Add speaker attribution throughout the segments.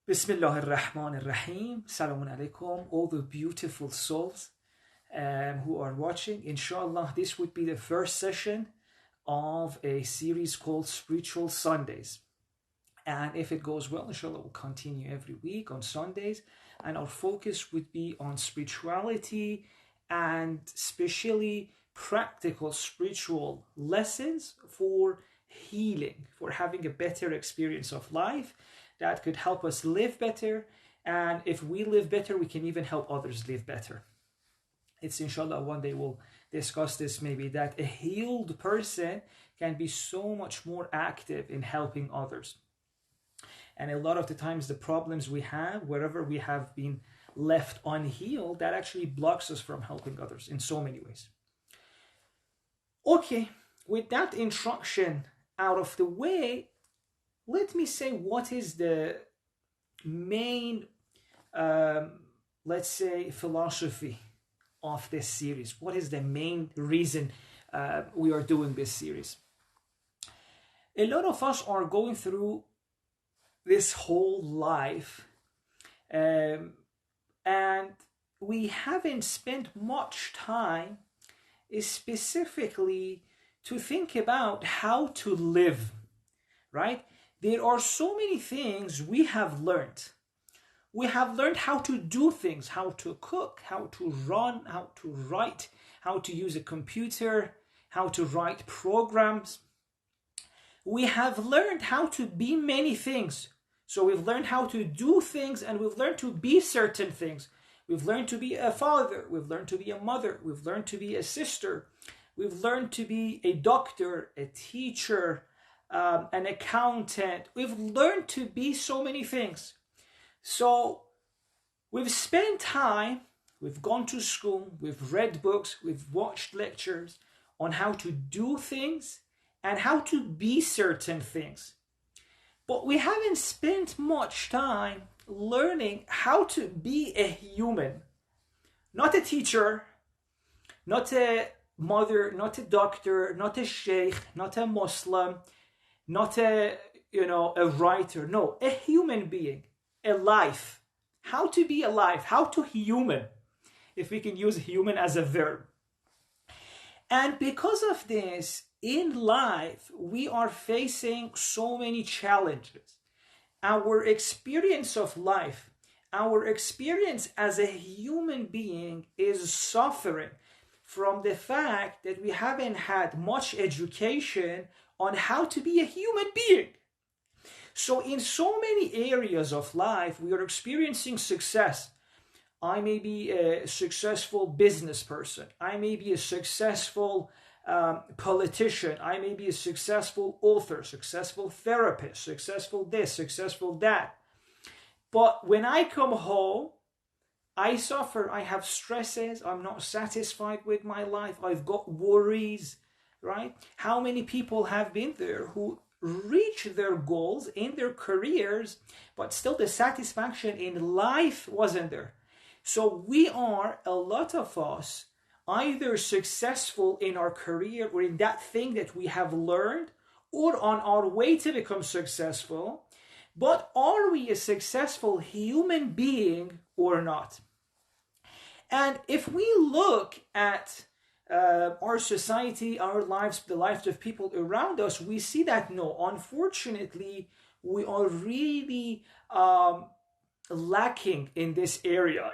Speaker 1: Bismillah ar-Rahman ar-Rahim. Salamun alaikum, all the beautiful souls who are watching. Inshallah, this would be the first session of a series called Spiritual Sundays. And if it goes well, inshallah, we'll continue every week on Sundays. And our focus would be on spirituality and especially practical spiritual lessons for healing, for having a better experience of life that could help us live better. And if we live better, we can even help others live better. It's inshallah one day we'll discuss this maybe, that a healed person can be so much more active in helping others. And a lot of the times the problems we have, wherever we have been left unhealed, that actually blocks us from helping others in so many ways. Okay, with that introduction out of the way, let me say what is the main, let's say, philosophy of this series. What is the main reason we are doing this series? A lot of us are going through this whole life and we haven't spent much time specifically to think about how to live, right? There are so many things we have learned. We have learned how to do things, how to cook, how to run, how to write, how to use a computer, how to write programs. We have learned how to be many things. So we've learned how to do things and we've learned to be certain things. We've learned to be a father. We've learned to be a mother. We've learned to be a sister. We've learned to be a doctor, a teacher, an accountant. We've learned to be so many things. So we've spent time, we've gone to school, we've read books, we've watched lectures on how to do things and how to be certain things. But we haven't spent much time learning how to be a human. Not a teacher, not a mother, not a doctor, not a sheikh, not a Muslim, not a writer. No, a human being, a life. How to be alive, how to human, if we can use human as a verb. And because of this, in life, we are facing so many challenges. Our experience of life, our experience as a human being is suffering from the fact that we haven't had much education on how to be a human being. So in so many areas of life, we are experiencing success. I may be a successful business person. I may be a successful politician. I may be a successful author, successful therapist, successful this, successful that. But when I come home, I suffer. I have stresses. I'm not satisfied with my life. I've got worries, right? How many people have been there who reach their goals in their careers, but still the satisfaction in life wasn't there? So we are, a lot of us, either successful in our career or in that thing that we have learned, or on our way to become successful. But are we a successful human being or not? And if we look at our society, our lives, the lives of people around us, we see that no, unfortunately, we are really lacking in this area,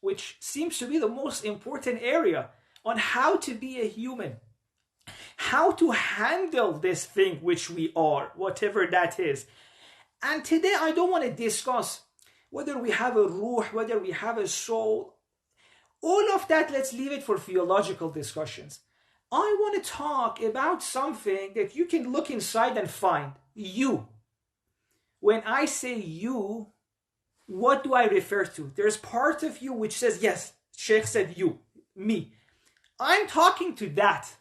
Speaker 1: which seems to be the most important area on how to be a human, how to handle this thing which we are, whatever that is. And today I don't want to discuss whether we have a ruh, whether we have a soul. All of that, let's leave it for theological discussions. I want to talk about something that you can look inside and find. You. When I say you, what do I refer to? There's part of you which says, yes, Sheikh said you, me. I'm talking to that.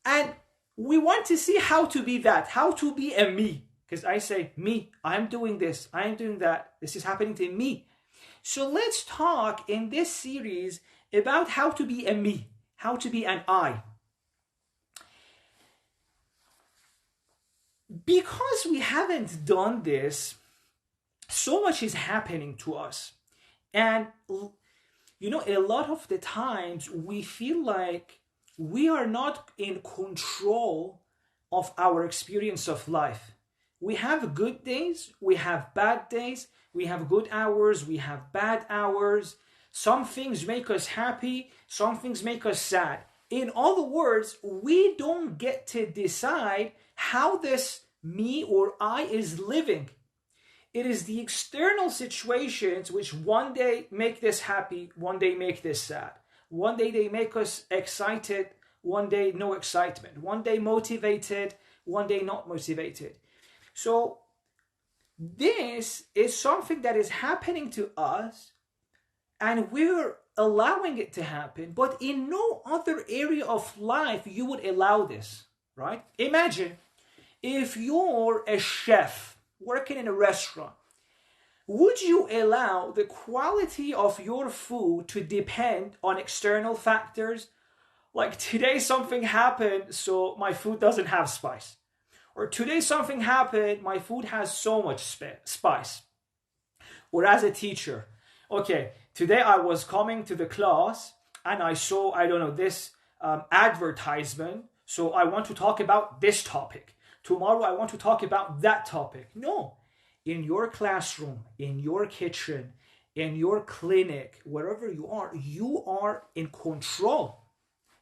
Speaker 1: And we want to see how to be that, how to be a me. Because I say, me, I'm doing this, I'm doing that, this is happening to me. So let's talk in this series about how to be a me, how to be an I. Because we haven't done this, so much is happening to us. And a lot of the times we feel like we are not in control of our experience of life. We have good days, we have bad days, we have good hours, we have bad hours. Some things make us happy, some things make us sad. In other words, we don't get to decide how this me or I is living. It is the external situations which one day make this happy, one day make this sad. One day they make us excited, one day no excitement. One day motivated, one day not motivated. So this is something that is happening to us, and we're allowing it to happen, but in no other area of life you would allow this, right? Imagine if you're a chef working in a restaurant, would you allow the quality of your food to depend on external factors? Like, today something happened, so my food doesn't have spice. Or today something happened, my food has so much spice. Or as a teacher, okay, today I was coming to the class and I saw, this advertisement, so I want to talk about this topic. Tomorrow I want to talk about that topic. No. In your classroom, in your kitchen, in your clinic, wherever you are in control,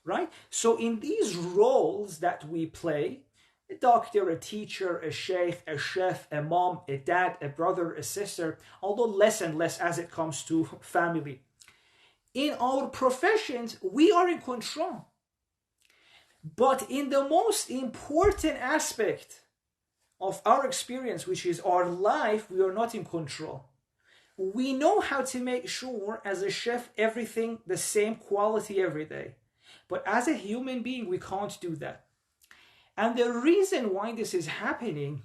Speaker 1: right? So in these roles that we play, a doctor, a teacher, a sheikh, a chef, a mom, a dad, a brother, a sister, although less and less as it comes to family. In our professions, we are in control. But in the most important aspect of our experience, which is our life, we are not in control. We know how to make sure, as a chef, everything the same quality every day. But as a human being, we can't do that. And the reason why this is happening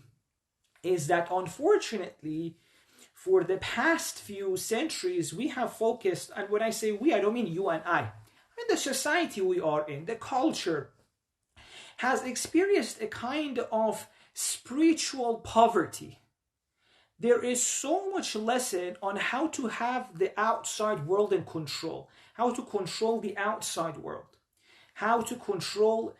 Speaker 1: is that, unfortunately, for the past few centuries, we have focused, and when I say we, I don't mean you and I mean the society we are in, the culture, has experienced a kind of spiritual poverty. There is so much lesson on how to have the outside world in control, how to control the outside world, how to control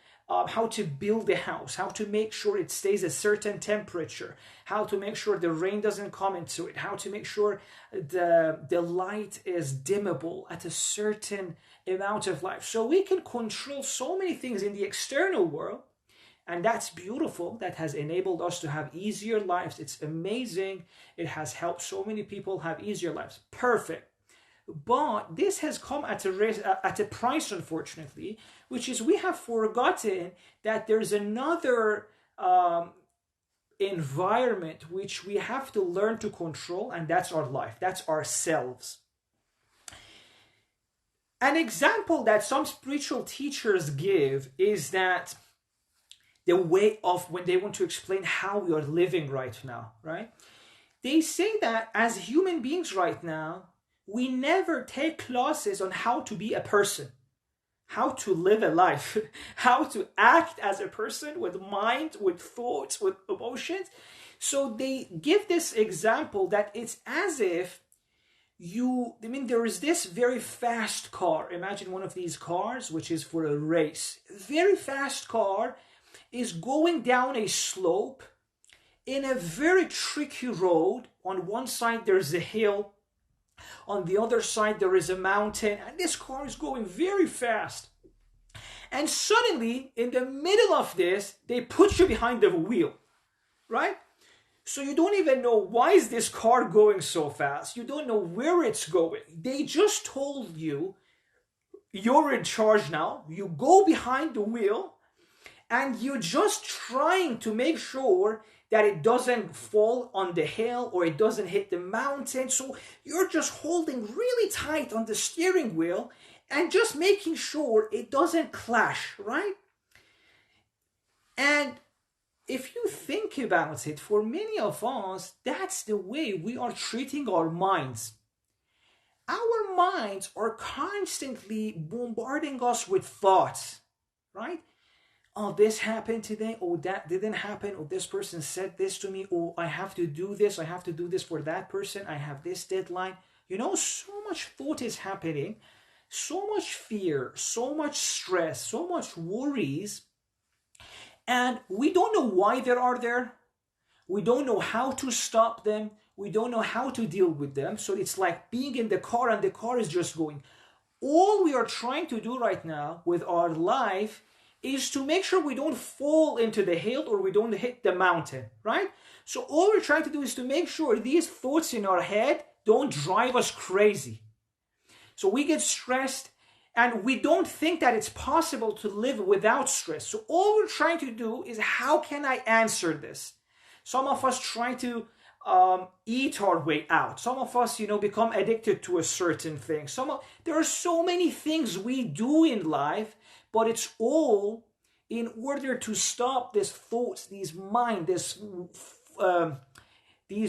Speaker 1: how to build a house, how to make sure it stays a certain temperature, how to make sure the rain doesn't come into it, how to make sure the light is dimmable at a certain amount of light. So we can control so many things in the external world, and that's beautiful. That has enabled us to have easier lives. It's amazing. It has helped so many people have easier lives. Perfect. But this has come at a price, unfortunately, which is we have forgotten that there's another environment which we have to learn to control, and that's our life. That's ourselves. An example that some spiritual teachers give is that the way of when they want to explain how we are living right now, right? They say that as human beings right now, we never take classes on how to be a person, how to live a life, how to act as a person with mind, with thoughts, with emotions. So they give this example that it's as if there is this very fast car. Imagine one of these cars, which is for a race. Very fast car is going down a slope in a very tricky road. On one side, there's a hill. On the other side, there is a mountain, and this car is going very fast. And suddenly, in the middle of this, they put you behind the wheel, right? So you don't even know, why is this car going so fast? You don't know where it's going. They just told you, you're in charge now. You go behind the wheel, and you're just trying to make sure that it doesn't fall on the hill or it doesn't hit the mountain. So you're just holding really tight on the steering wheel and just making sure it doesn't clash, right? And if you think about it, for many of us, that's the way we are treating our minds. Our minds are constantly bombarding us with thoughts, right? oh, this happened today, oh, that didn't happen, oh, this person said this to me, oh, I have to do this, I have to do this for that person, I have this deadline. You know, so much thought is happening, so much fear, so much stress, so much worries, and we don't know why they are there. We don't know how to stop them. We don't know how to deal with them. So it's like being in the car and the car is just going. All we are trying to do right now with our life is to make sure we don't fall into the hill or we don't hit the mountain, right? So all we're trying to do is to make sure these thoughts in our head don't drive us crazy. So we get stressed and we don't think that it's possible to live without stress. So all we're trying to do is, how can I answer this? Some of us try to eat our way out. Some of us, become addicted to a certain thing. There are so many things we do in life, but it's all in order to stop these thoughts, these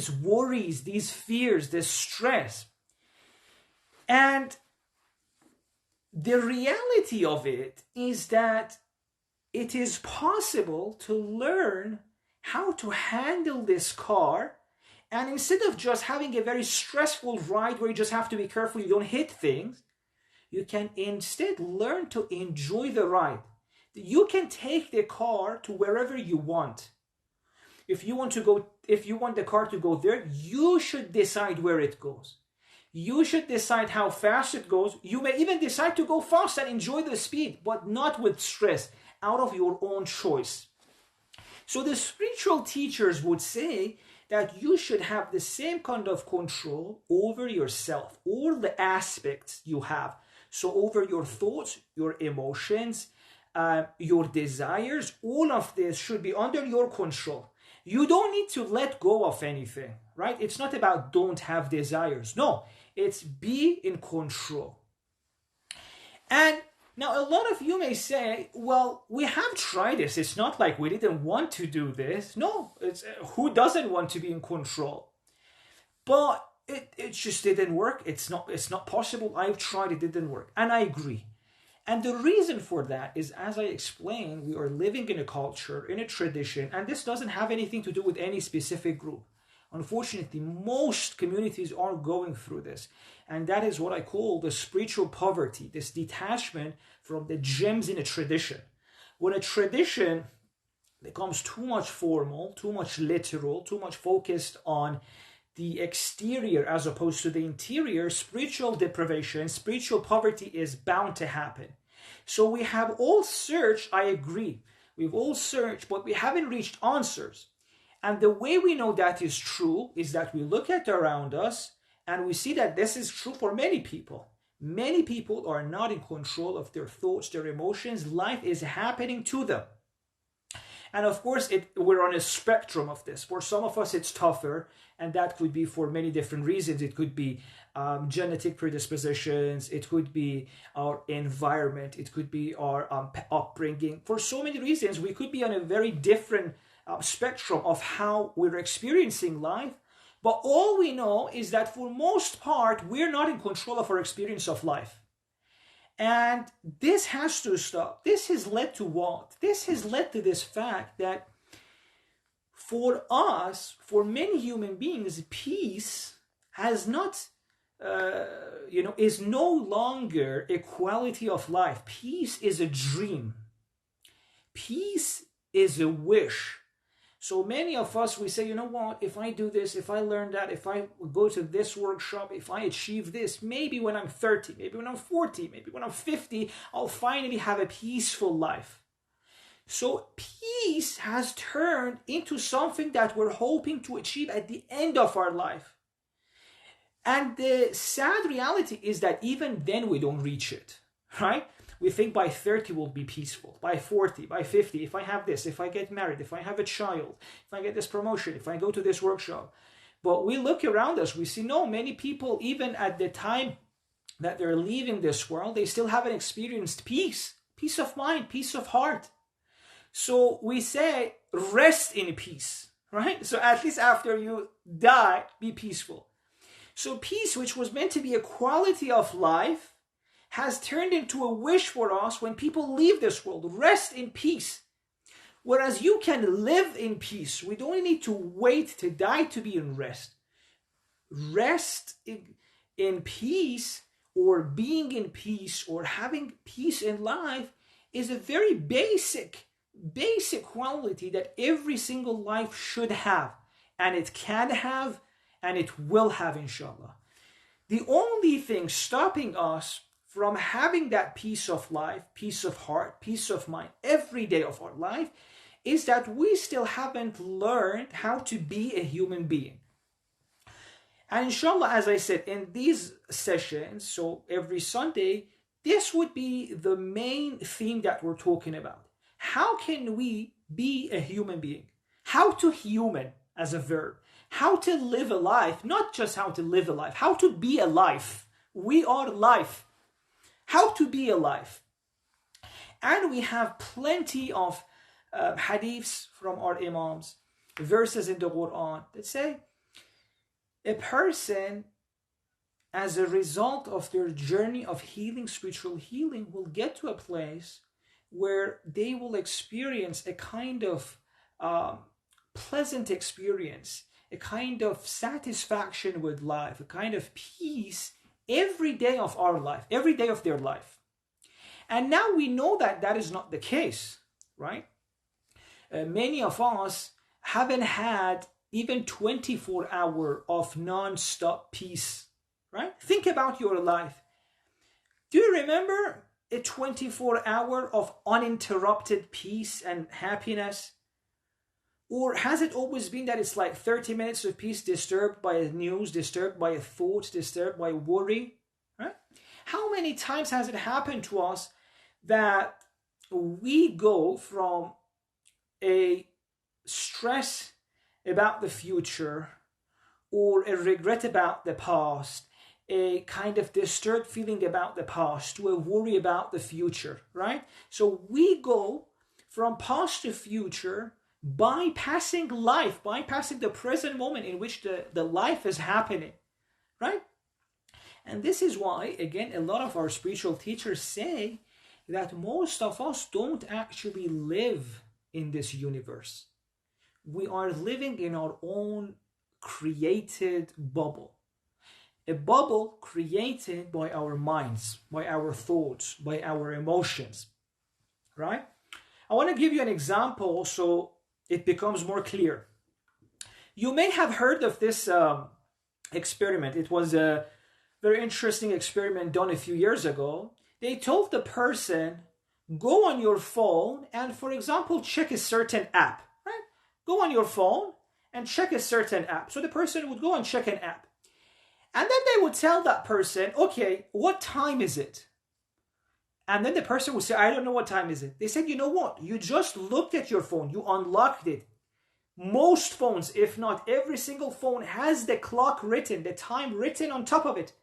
Speaker 1: worries, these fears, this stress. And the reality of it is that it is possible to learn how to handle this car, and instead of just having a very stressful ride where you just have to be careful you don't hit things, you can instead learn to enjoy the ride. You can take the car to wherever you want. If you want the car to go there, you should decide where it goes. You should decide how fast it goes. You may even decide to go fast and enjoy the speed, but not with stress, out of your own choice. So the spiritual teachers would say that you should have the same kind of control over yourself, all the aspects you have. So over your thoughts, your emotions, your desires, all of this should be under your control. You don't need to let go of anything, right? It's not about don't have desires. No, it's be in control. And now, a lot of you may say, well, we have tried this. It's not like we didn't want to do this. No, who doesn't want to be in control? But it just didn't work. It's not possible. I've tried, it didn't work. And I agree. And the reason for that is, as I explained, we are living in a culture, in a tradition, and this doesn't have anything to do with any specific group. Unfortunately, most communities are going through this. And that is what I call the spiritual poverty, this detachment from the gems in a tradition. When a tradition becomes too much formal, too much literal, too much focused on the exterior as opposed to the interior, spiritual deprivation, spiritual poverty is bound to happen. So we have all searched, I agree. We've all searched, but we haven't reached answers. And the way we know that is true is that we look at around us and we see that this is true for many people. Many people are not in control of their thoughts, their emotions. Life is happening to them. And of course, we're on a spectrum of this. For some of us, it's tougher, and that could be for many different reasons. It could be genetic predispositions. It could be our environment. It could be our upbringing. For so many reasons, we could be on a very different spectrum of how we're experiencing life. But all we know is that for most part, we're not in control of our experience of life. And this has to stop. This has led to what? This has led to this fact that for us, for many human beings, peace has not, is no longer a quality of life. Peace is a dream. Peace is a wish. So many of us, we say, you know what, if I do this, if I learn that, if I go to this workshop, if I achieve this, maybe when I'm 30, maybe when I'm 40, maybe when I'm 50, I'll finally have a peaceful life. So peace has turned into something that we're hoping to achieve at the end of our life. And the sad reality is that even then we don't reach it, right? We think by 30 we'll be peaceful, by 40, by 50, if I have this, if I get married, if I have a child, if I get this promotion, if I go to this workshop. But we look around us, we see, no, many people, even at the time that they're leaving this world, they still haven't experienced peace of mind, peace of heart. So we say, rest in peace, right? So at least after you die, be peaceful. So peace, which was meant to be a quality of life, has turned into a wish for us when people leave this world. Rest in peace. Whereas you can live in peace. We don't need to wait to die to be in rest. Rest in peace, or being in peace, or having peace in life, is a very basic quality that every single life should have, and it can have, and it will have, inshallah. The only thing stopping us from having that peace of life, peace of heart, peace of mind every day of our life is that we still haven't learned how to be a human being. And inshallah, as I said, in these sessions, so every Sunday, this would be the main theme that we're talking about. How can we be a human being? How to human as a verb. How to live a life, not just how to live a life, how to be alive. We are life. How to be alive. And we have plenty of hadiths from our imams, verses in the Quran that say a person, as a result of their journey of healing, spiritual healing, will get to a place where they will experience a kind of pleasant experience, a kind of satisfaction with life, a kind of peace every day of our life, every day of their life. And now we know that that is not the case, right? Many of us haven't had even 24 hours of non-stop peace, right? Think about your life. Do you remember a 24-hour of uninterrupted peace and happiness? Or has it always been that it's like 30 minutes of peace disturbed by a news, disturbed by a thought, disturbed by worry, right? How many times has it happened to us that we go from a stress about the future, or a regret about the past, a kind of disturbed feeling about the past, to a worry about the future, right? So we go from past to future, bypassing life, bypassing the present moment in which the life is happening, right? And this is why, again, a lot of our spiritual teachers say that most of us don't actually live in this universe. We are living in our own created bubble. A bubble created by our minds, by our thoughts, by our emotions, right? I want to give you an example so it becomes more clear. You may have heard of this experiment. It was a very interesting experiment done a few years ago. They told the person, go on your phone and, for example, check a certain app, right? Go on your phone and check a certain app. So the person would go and check an app. And then they would tell that person, okay, what time is it? And then the person would say, I don't know what time is it. They said, you know what? You just looked at your phone. You unlocked it. Most phones, if not every single phone, has the clock written, the time written on top of it.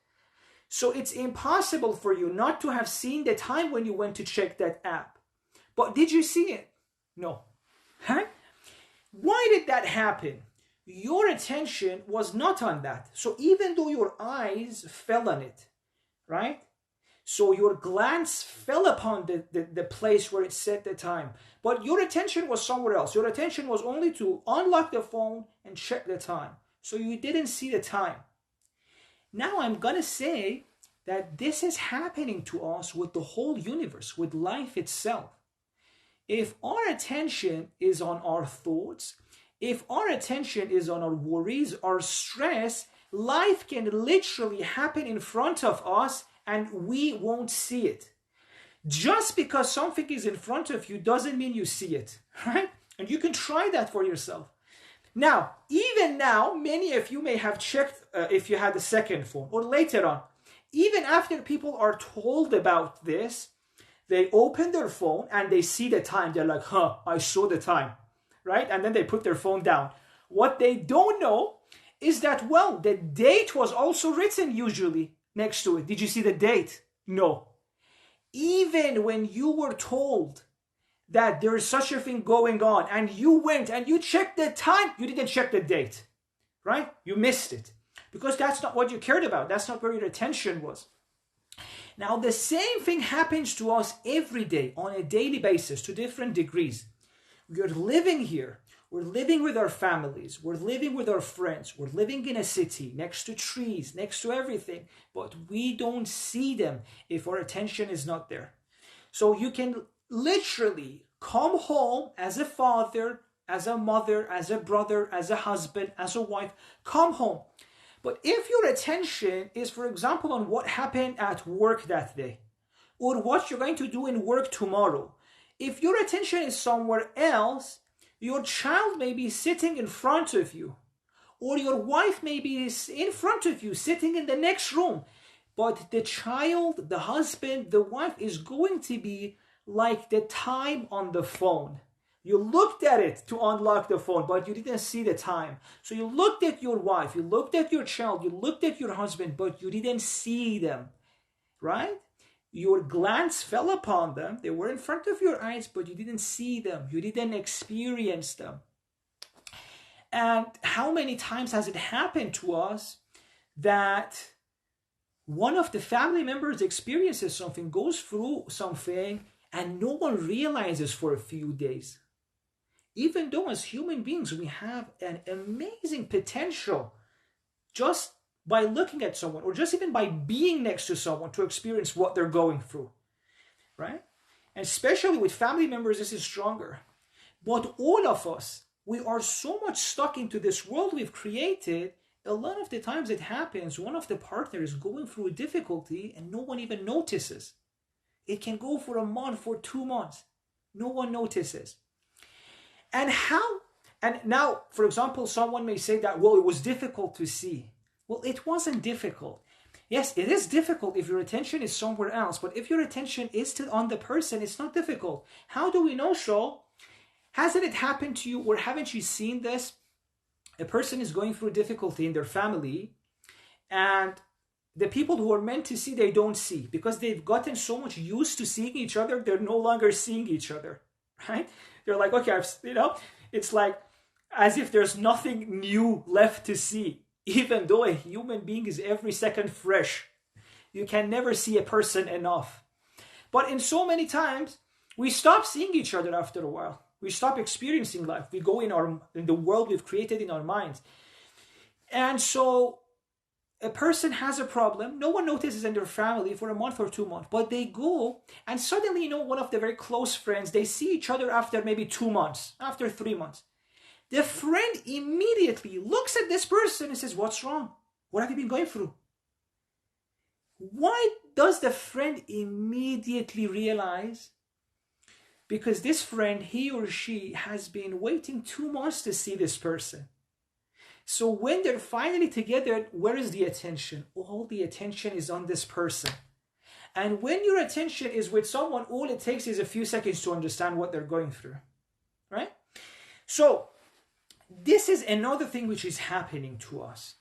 Speaker 1: So it's impossible for you not to have seen the time when you went to check that app. But did you see it? No. Huh? Why did that happen? Your attention was not on that. So even though your eyes fell on it, right? So your glance fell upon the place where it said the time. But your attention was somewhere else. Your attention was only to unlock the phone and check the time. So you didn't see the time. Now I'm going to say that this is happening to us with the whole universe, with life itself. If our attention is on our thoughts, if our attention is on our worries, our stress, life can literally happen in front of us and we won't see it. Just because something is in front of you doesn't mean you see it, right? And you can try that for yourself. Now, even now, many of you may have checked if you had a second phone, or later on. Even after people are told about this, they open their phone and they see the time. They're like, I saw the time, right? And then they put their phone down. What they don't know is that, well, the date was also written usually next to it. Did you see the date? No. Even when you were told that there is such a thing going on and you went and you checked the time, you didn't check the date, right? You missed it because that's not what you cared about. That's not where your attention was. Now, the same thing happens to us every day on a daily basis to different degrees. We're living here. We're living with our families. We're living with our friends. We're living in a city next to trees, next to everything, but we don't see them if our attention is not there. So you can literally come home as a father, as a mother, as a brother, as a husband, as a wife, come home. But if your attention is, for example, on what happened at work that day, or what you're going to do in work tomorrow, if your attention is somewhere else, your child may be sitting in front of you, or your wife may be in front of you, sitting in the next room. But the child, the husband, the wife is going to be like the time on the phone. You looked at it to unlock the phone, but you didn't see the time. So you looked at your wife, you looked at your child, you looked at your husband, but you didn't see them, right? Your glance fell upon them. They were in front of your eyes, but you didn't see them. You didn't experience them. And how many times has it happened to us that one of the family members experiences something, goes through something, and no one realizes for a few days? Even though as human beings we have an amazing potential just by looking at someone, or just even by being next to someone, to experience what they're going through, right? And especially with family members, this is stronger. But all of us, we are so much stuck into this world we've created. A lot of the times it happens, one of the partners is going through a difficulty and no one even notices. It can go for a month, for 2 months. No one notices. And now, for example, someone may say that, well, it was difficult to see. Well, it wasn't difficult. Yes, it is difficult if your attention is somewhere else, but if your attention is still on the person, it's not difficult. How do we know so? Hasn't it happened to you, or haven't you seen this? A person is going through difficulty in their family, and the people who are meant to see, they don't see, because they've gotten so much used to seeing each other, they're no longer seeing each other, right? They're like, okay, it's like as if there's nothing new left to see, even though a human being is every second fresh. You can never see a person enough. But in so many times, we stop seeing each other after a while. We stop experiencing life. We go in the world we've created in our minds. And so a person has a problem, no one notices in their family for a month or 2 months, but they go and suddenly, one of their very close friends, they see each other after maybe 2 months, after 3 months. The friend immediately looks at this person and says, what's wrong? What have you been going through? Why does the friend immediately realize? Because this friend, he or she, has been waiting 2 months to see this person. So when they're finally together, where is the attention? All the attention is on this person. And when your attention is with someone, all it takes is a few seconds to understand what they're going through, right? So this is another thing which is happening to us.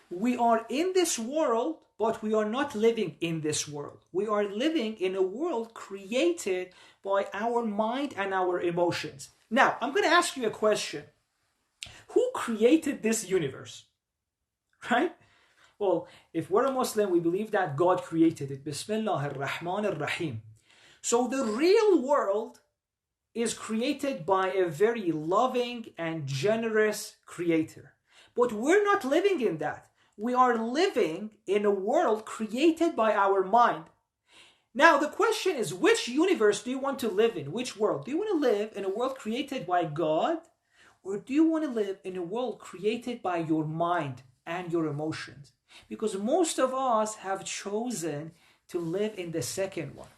Speaker 1: We are in this world, but we are not living in this world. We are living in a world created by our mind and our emotions. Now, I'm going to ask you a question. Who created this universe? Right? Well, if we're a Muslim, we believe that God created it. Bismillah ar-Rahman ar-Rahim. So the real world is created by a very loving and generous creator. But we're not living in that. We are living in a world created by our mind. Now, the question is, which universe do you want to live in? Which world? Do you want to live in a world created by God? Or do you want to live in a world created by your mind and your emotions? Because most of us have chosen to live in the second one.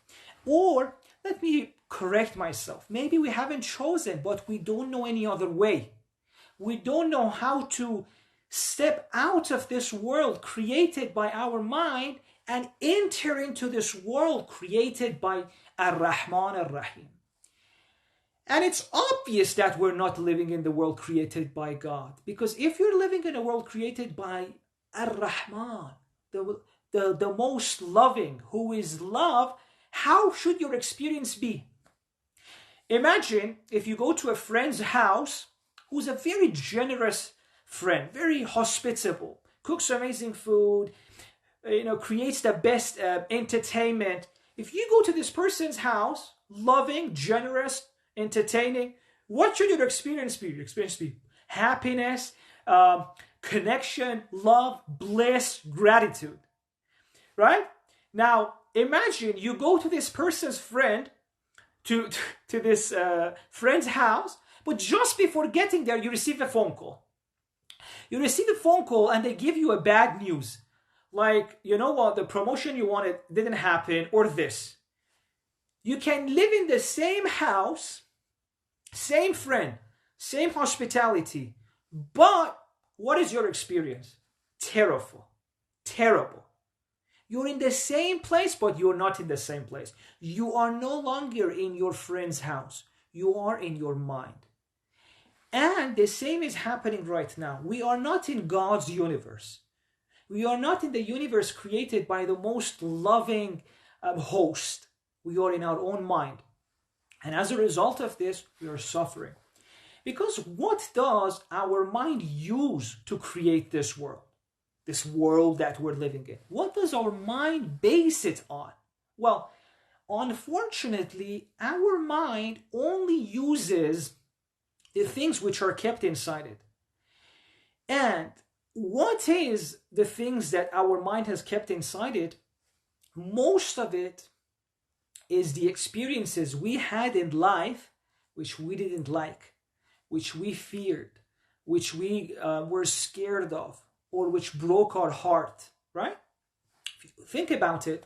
Speaker 1: Or, let me correct myself. Maybe we haven't chosen, but we don't know any other way. We don't know how to step out of this world created by our mind and enter into this world created by Ar-Rahman Ar-Rahim. And it's obvious that we're not living in the world created by God. Because if you're living in a world created by Ar-Rahman, the most loving, who is love, how should your experience be? Imagine if you go to a friend's house who's a very generous friend, very hospitable, cooks amazing food, creates the best entertainment. If you go to this person's house, loving, generous, entertaining, What should your experience be? Your experience be happiness, connection, love, bliss, gratitude, right? Now, imagine you go to this person's friend, to this friend's house, but just before getting there, you receive a phone call. You receive a phone call and they give you a bad news. Like, you know what, the promotion you wanted didn't happen, or this. You can live in the same house, same friend, same hospitality, but what is your experience? Terrible. Terrible. You're in the same place, but you're not in the same place. You are no longer in your friend's house. You are in your mind. And the same is happening right now. We are not in God's universe. We are not in the universe created by the most loving host. We are in our own mind. And as a result of this, we are suffering. Because what does our mind use to create this world? This world that we're living in. What does our mind base it on? Well, unfortunately, our mind only uses the things which are kept inside it. And what is the things that our mind has kept inside it? Most of it is the experiences we had in life which we didn't like, which we feared, which we were scared of, or which broke our heart, right? If you think about it,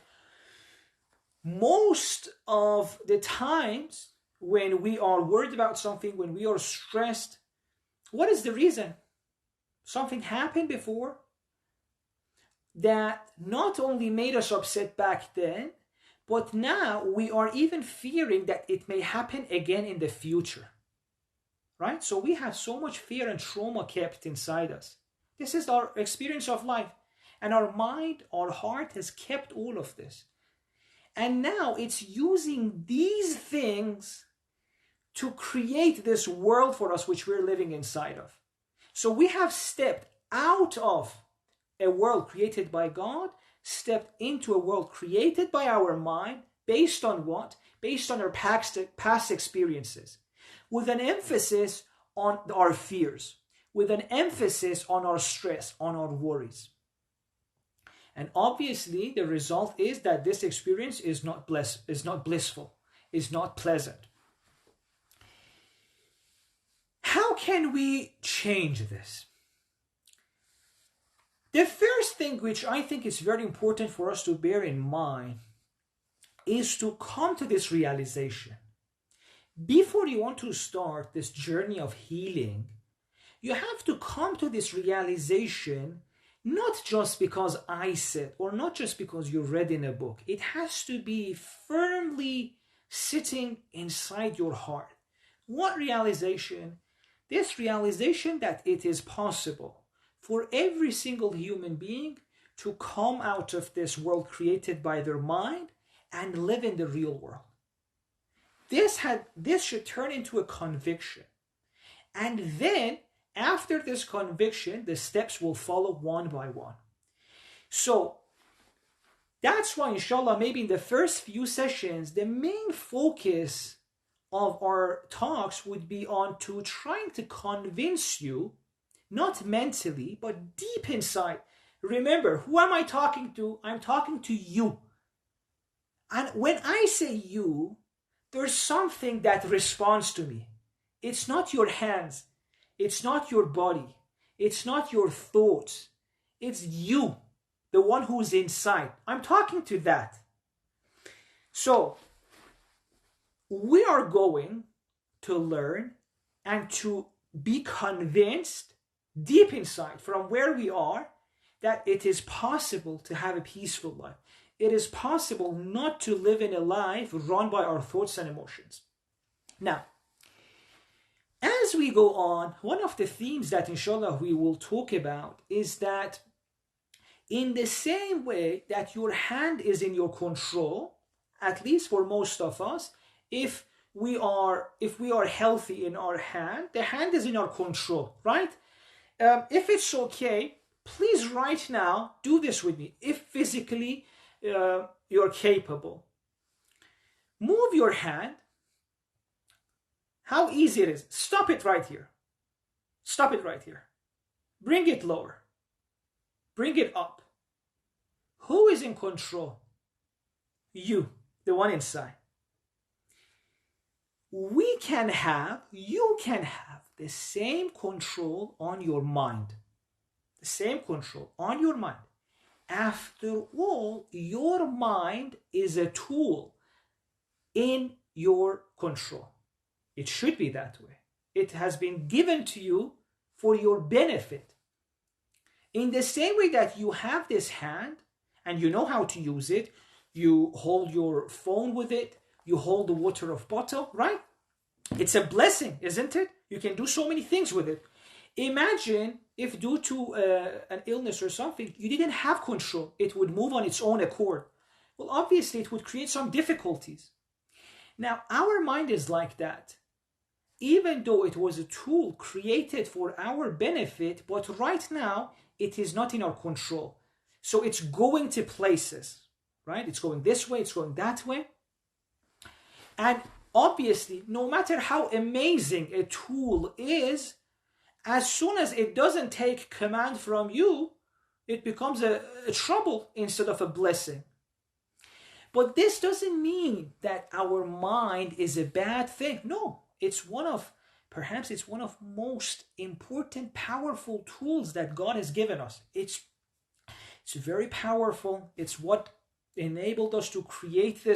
Speaker 1: most of the times when we are worried about something, when we are stressed, what is the reason? Something happened before that not only made us upset back then, but now we are even fearing that it may happen again in the future, right? So we have so much fear and trauma kept inside us. This is our experience of life. And our mind, our heart has kept all of this. And now it's using these things to create this world for us which we're living inside of. So we have stepped out of a world created by God, stepped into a world created by our mind, based on what? Based on our past experiences, with an emphasis on our fears, with an emphasis on our stress, on our worries. And obviously, the result is that this experience is not blissful, is not pleasant. How can we change this? The first thing which I think is very important for us to bear in mind is to come to this realization. Before you want to start this journey of healing, you have to come to this realization not just because I said, or not just because you read in a book. It has to be firmly sitting inside your heart. What realization? This realization that it is possible for every single human being to come out of this world created by their mind and live in the real world. This should turn into a conviction. And then, after this conviction, the steps will follow one by one. So, that's why, inshallah, maybe in the first few sessions, the main focus of our talks would be on to trying to convince you, not mentally, but deep inside. Remember, who am I talking to? I'm talking to you. And when I say you, there's something that responds to me. It's not your hands. It's not your body. It's not your thoughts. It's you, the one who's inside. I'm talking to that. So, we are going to learn and to be convinced deep inside from where we are that it is possible to have a peaceful life. It is possible not to live in a life run by our thoughts and emotions. Now, as we go on, one of the themes that inshallah we will talk about is that in the same way that your hand is in your control, at least for most of us, if we are healthy in our hand, the hand is in our control, right? If it's okay, please right now do this with me. If physically you're capable, move your hand How easy it is. Stop it right here. Stop it right here. Bring it lower. Bring it up. Who is in control? You, the one inside. You can have the same control on your mind. The same control on your mind. After all, your mind is a tool in your control. It should be that way. It has been given to you for your benefit. In the same way that you have this hand and you know how to use it, you hold your phone with it, you hold the water of bottle, right? It's a blessing, isn't it? You can do so many things with it. Imagine if due to an illness or something, you didn't have control. It would move on its own accord. Well, obviously, it would create some difficulties. Now, our mind is like that. Even though it was a tool created for our benefit, but right now, it is not in our control. So it's going to places, right? It's going this way, it's going that way. And obviously, no matter how amazing a tool is, as soon as it doesn't take command from you, it becomes a trouble instead of a blessing. But this doesn't mean that our mind is a bad thing. No, perhaps it's one of most important, powerful tools that God has given us. It's very powerful. It's what enabled us to create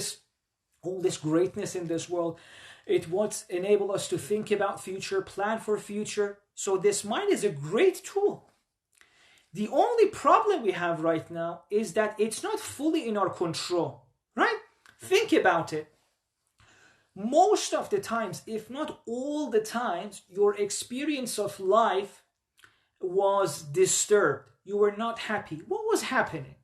Speaker 1: all this greatness in this world. It what enabled us to think about future, plan for future. So this mind is a great tool. The only problem we have right now is that it's not fully in our control, right? Think about it. Most of the times, if not all the times, your experience of life was disturbed. You were not happy. What was happening?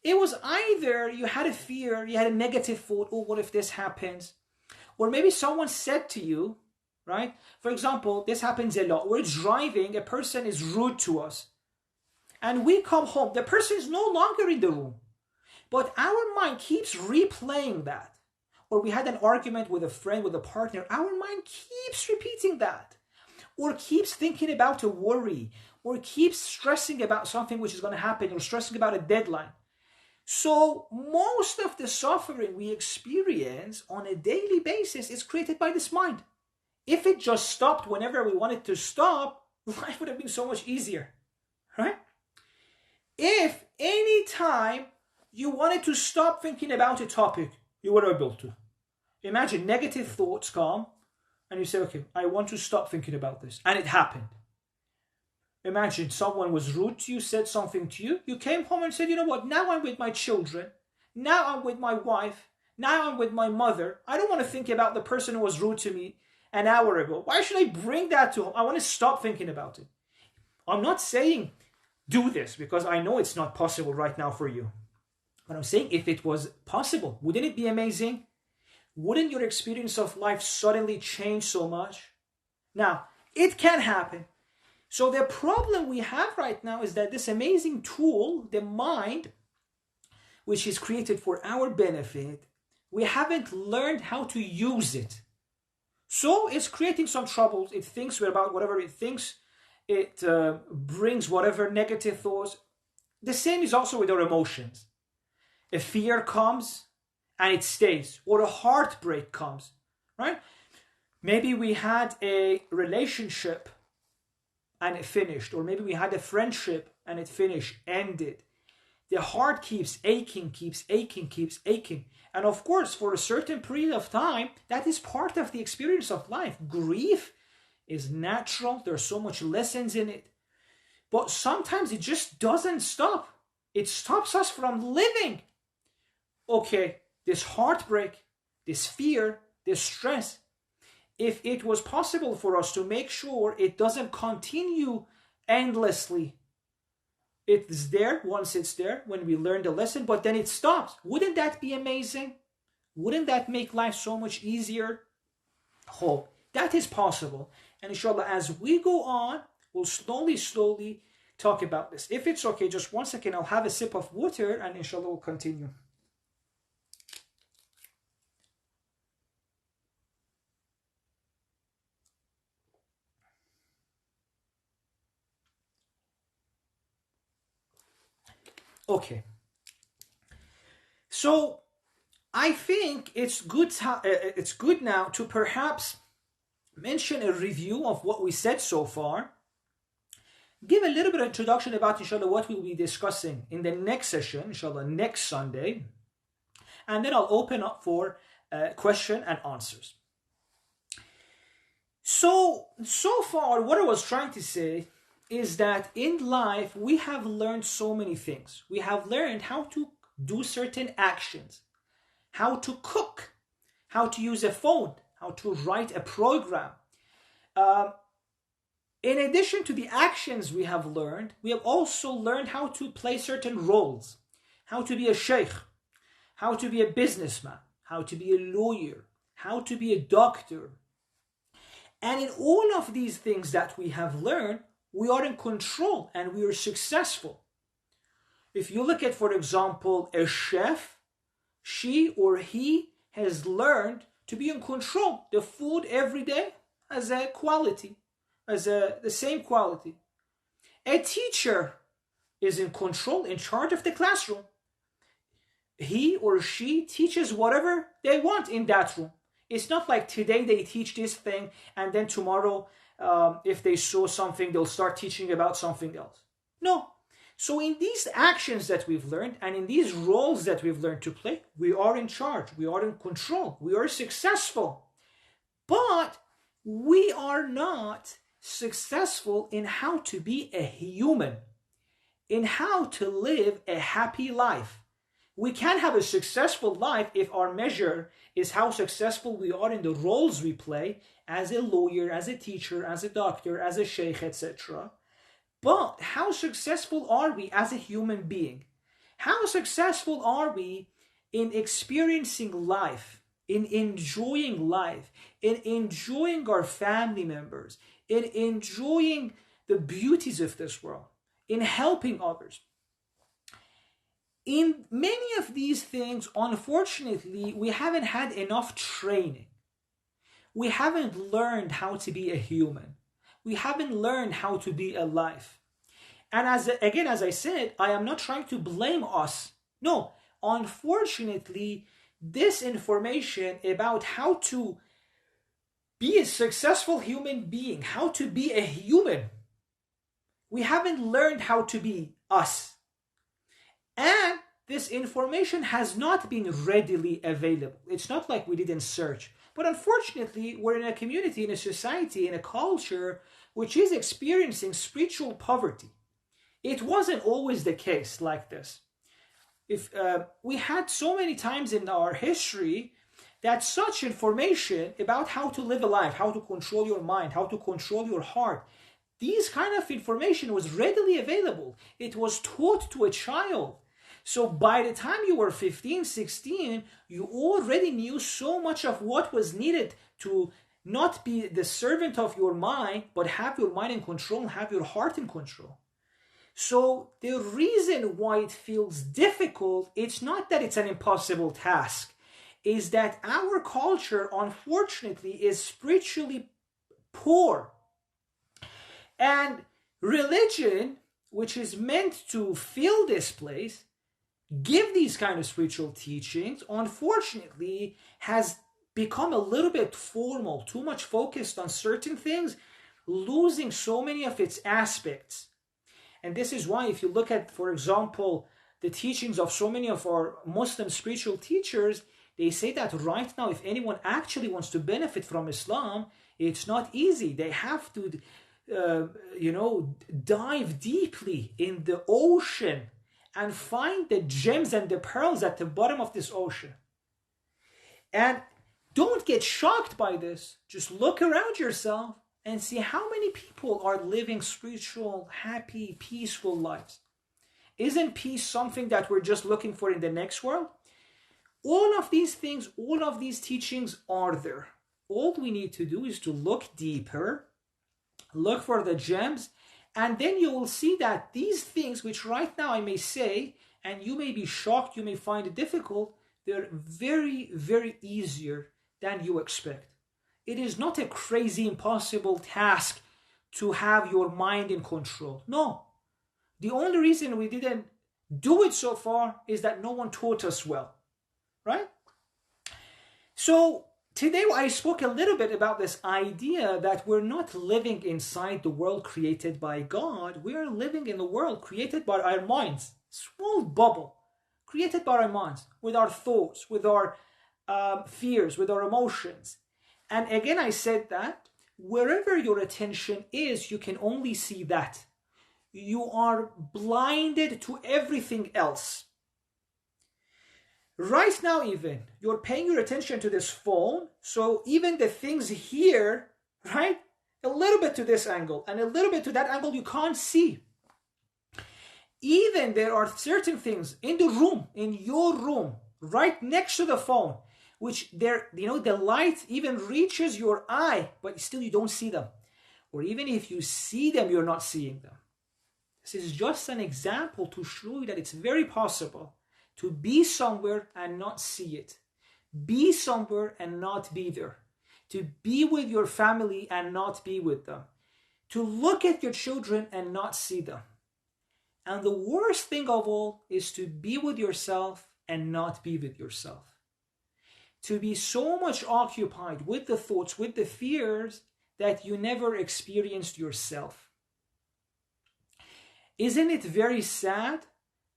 Speaker 1: It was either you had a fear, you had a negative thought, oh, what if this happens? Or maybe someone said to you, right? For example, this happens a lot. We're driving, a person is rude to us. And we come home, the person is no longer in the room. But our mind keeps replaying that. Or we had an argument with a friend, with a partner, our mind keeps repeating that. Or keeps thinking about a worry, or keeps stressing about something which is going to happen, or stressing about a deadline. So most of the suffering we experience on a daily basis is created by this mind. If it just stopped whenever we wanted to stop, life would have been so much easier, right? If any time you wanted to stop thinking about a topic, you were able to. Imagine negative thoughts come and you say, okay, I want to stop thinking about this. And it happened. Imagine someone was rude to you, said something to you. You came home and said, you know what, now I'm with my children. Now I'm with my wife. Now I'm with my mother. I don't want to think about the person who was rude to me an hour ago. Why should I bring that to home? I want to stop thinking about it. I'm not saying do this because I know it's not possible right now for you. But I'm saying if it was possible, wouldn't it be amazing? Wouldn't your experience of life suddenly change so much? Now, it can happen. So the problem we have right now is that this amazing tool, the mind, which is created for our benefit, we haven't learned how to use it. So it's creating some troubles. It thinks about whatever it thinks. It brings whatever negative thoughts. The same is also with our emotions. A fear comes and it stays. Or a heartbreak comes, right? Maybe we had a relationship and it finished. Or maybe we had a friendship and it finished, ended. The heart keeps aching, keeps aching, keeps aching. And of course, for a certain period of time, that is part of the experience of life. Grief is natural. There's so much lessons in it. But sometimes it just doesn't stop. It stops us from living. Okay, this heartbreak, this fear, this stress, if it was possible for us to make sure it doesn't continue endlessly, it's there once it's there when we learn the lesson, but then it stops. Wouldn't that be amazing? Wouldn't that make life so much easier? Hope that is possible. And inshallah, as we go on, we'll slowly talk about this. If it's okay, just 1 second, I'll have a sip of water and inshallah we'll continue. Okay. So I think it's good now to perhaps mention a review of what we said so far, give a little bit of introduction about, inshallah, what we'll be discussing in the next session, inshallah, next Sunday, and then I'll open up for question and answers. So far, what I was trying to say is that in life, we have learned so many things. We have learned how to do certain actions, how to cook, how to use a phone, how to write a program. In addition to the actions we have learned, we have also learned how to play certain roles, how to be a sheikh, how to be a businessman, how to be a lawyer, how to be a doctor. And in all of these things that we have learned, we are in control and we are successful. If you look at, for example, a chef, she or he has learned to be in control. The food every day has a quality, the same quality. A teacher is in control, in charge of the classroom. He or she teaches whatever they want in that room. It's not like today they teach this thing and then tomorrow, if they saw something, they'll start teaching about something else. No. So in these actions that we've learned and in these roles that we've learned to play, we are in charge, we are in control, we are successful. But we are not successful in how to be a human, in how to live a happy life. We can have a successful life if our measure is how successful we are in the roles we play as a lawyer, as a teacher, as a doctor, as a sheikh, etc. But how successful are we as a human being? How successful are we in experiencing life, in enjoying life, in enjoying our family members, in enjoying the beauties of this world, in helping others? In many of these things, unfortunately, we haven't had enough training. We haven't learned how to be a human. We haven't learned how to be alive. And as I said, I am not trying to blame us. No, unfortunately, this information about how to be a successful human being, how to be a human, we haven't learned how to be us. And this information has not been readily available. It's not like we didn't search. But unfortunately, we're in a community, in a society, in a culture which is experiencing spiritual poverty. It wasn't always the case like this. If we had so many times in our history that such information about how to live a life, how to control your mind, how to control your heart, these kind of information was readily available. It was taught to a child. So by the time you were 15, 16, you already knew so much of what was needed to not be the servant of your mind, but have your mind in control and have your heart in control. So the reason why it feels difficult, it's not that it's an impossible task, is that our culture, unfortunately, is spiritually poor. And religion, which is meant to fill this place, give these kind of spiritual teachings, unfortunately, has become a little bit formal, too much focused on certain things, losing so many of its aspects. And this is why, if you look at, for example, the teachings of so many of our Muslim spiritual teachers, they say that right now, if anyone actually wants to benefit from Islam, it's not easy. They have to, dive deeply in the ocean and find the gems and the pearls at the bottom of this ocean. And don't get shocked by this. Just look around yourself and see how many people are living spiritual, happy, peaceful lives. Isn't peace something that we're just looking for in the next world? All of these things, all of these teachings are there. All we need to do is to look deeper, look for the gems, and then you will see that these things, which right now I may say, and you may be shocked, you may find it difficult, they're very, very easier than you expect. It is not a crazy, impossible task to have your mind in control. No. The only reason we didn't do it so far is that no one taught us well, right? So today I spoke a little bit about this idea that we're not living inside the world created by God. We are living in the world created by our minds. Small bubble created by our minds, with our thoughts, with our fears, with our emotions. And again, I said that wherever your attention is, you can only see that. You are blinded to everything else. Right now even, you're paying your attention to this phone, so even the things here, right, a little bit to this angle and a little bit to that angle, you can't see. Even there are certain things in the room, in your room, right next to the phone, which the light even reaches your eye, but still you don't see them. Or even if you see them, you're not seeing them. This is just an example to show you that it's very possible to be somewhere and not see it. Be somewhere and not be there. To be with your family and not be with them. To look at your children and not see them. And the worst thing of all is to be with yourself and not be with yourself. To be so much occupied with the thoughts, with the fears, that you never experienced yourself. Isn't it very sad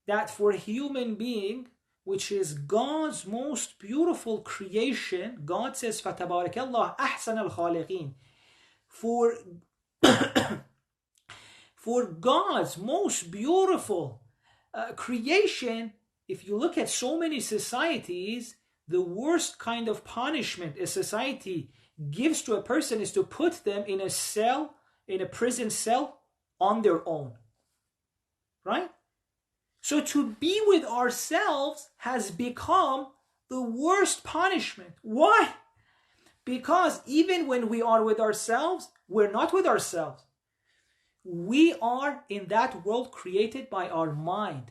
Speaker 1: that for a human being, which is God's most beautiful creation, God says, فَتَبَارَكَ اللَّهُ أَحْسَنَ الْخَالِقِينَ. For God's most beautiful creation, if you look at so many societies, the worst kind of punishment a society gives to a person is to put them in a cell, in a prison cell, on their own. Right? So to be with ourselves has become the worst punishment. Why? Because even when we are with ourselves, we're not with ourselves. We are in that world created by our mind.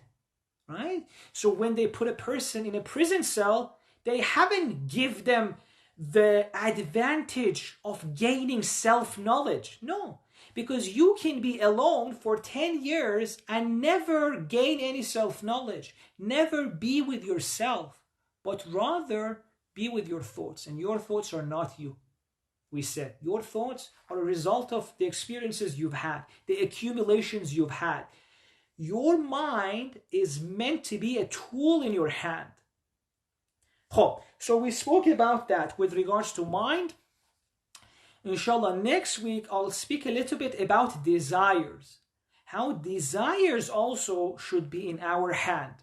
Speaker 1: Right? So when they put a person in a prison cell, they haven't given them the advantage of gaining self-knowledge. No. Because you can be alone for 10 years and never gain any self-knowledge. Never be with yourself, but rather be with your thoughts. And your thoughts are not you. We said your thoughts are a result of the experiences you've had, the accumulations you've had. Your mind is meant to be a tool in your hand. So we spoke about that with regards to mind. Inshallah, next week I'll speak a little bit about desires. How desires also should be in our hand.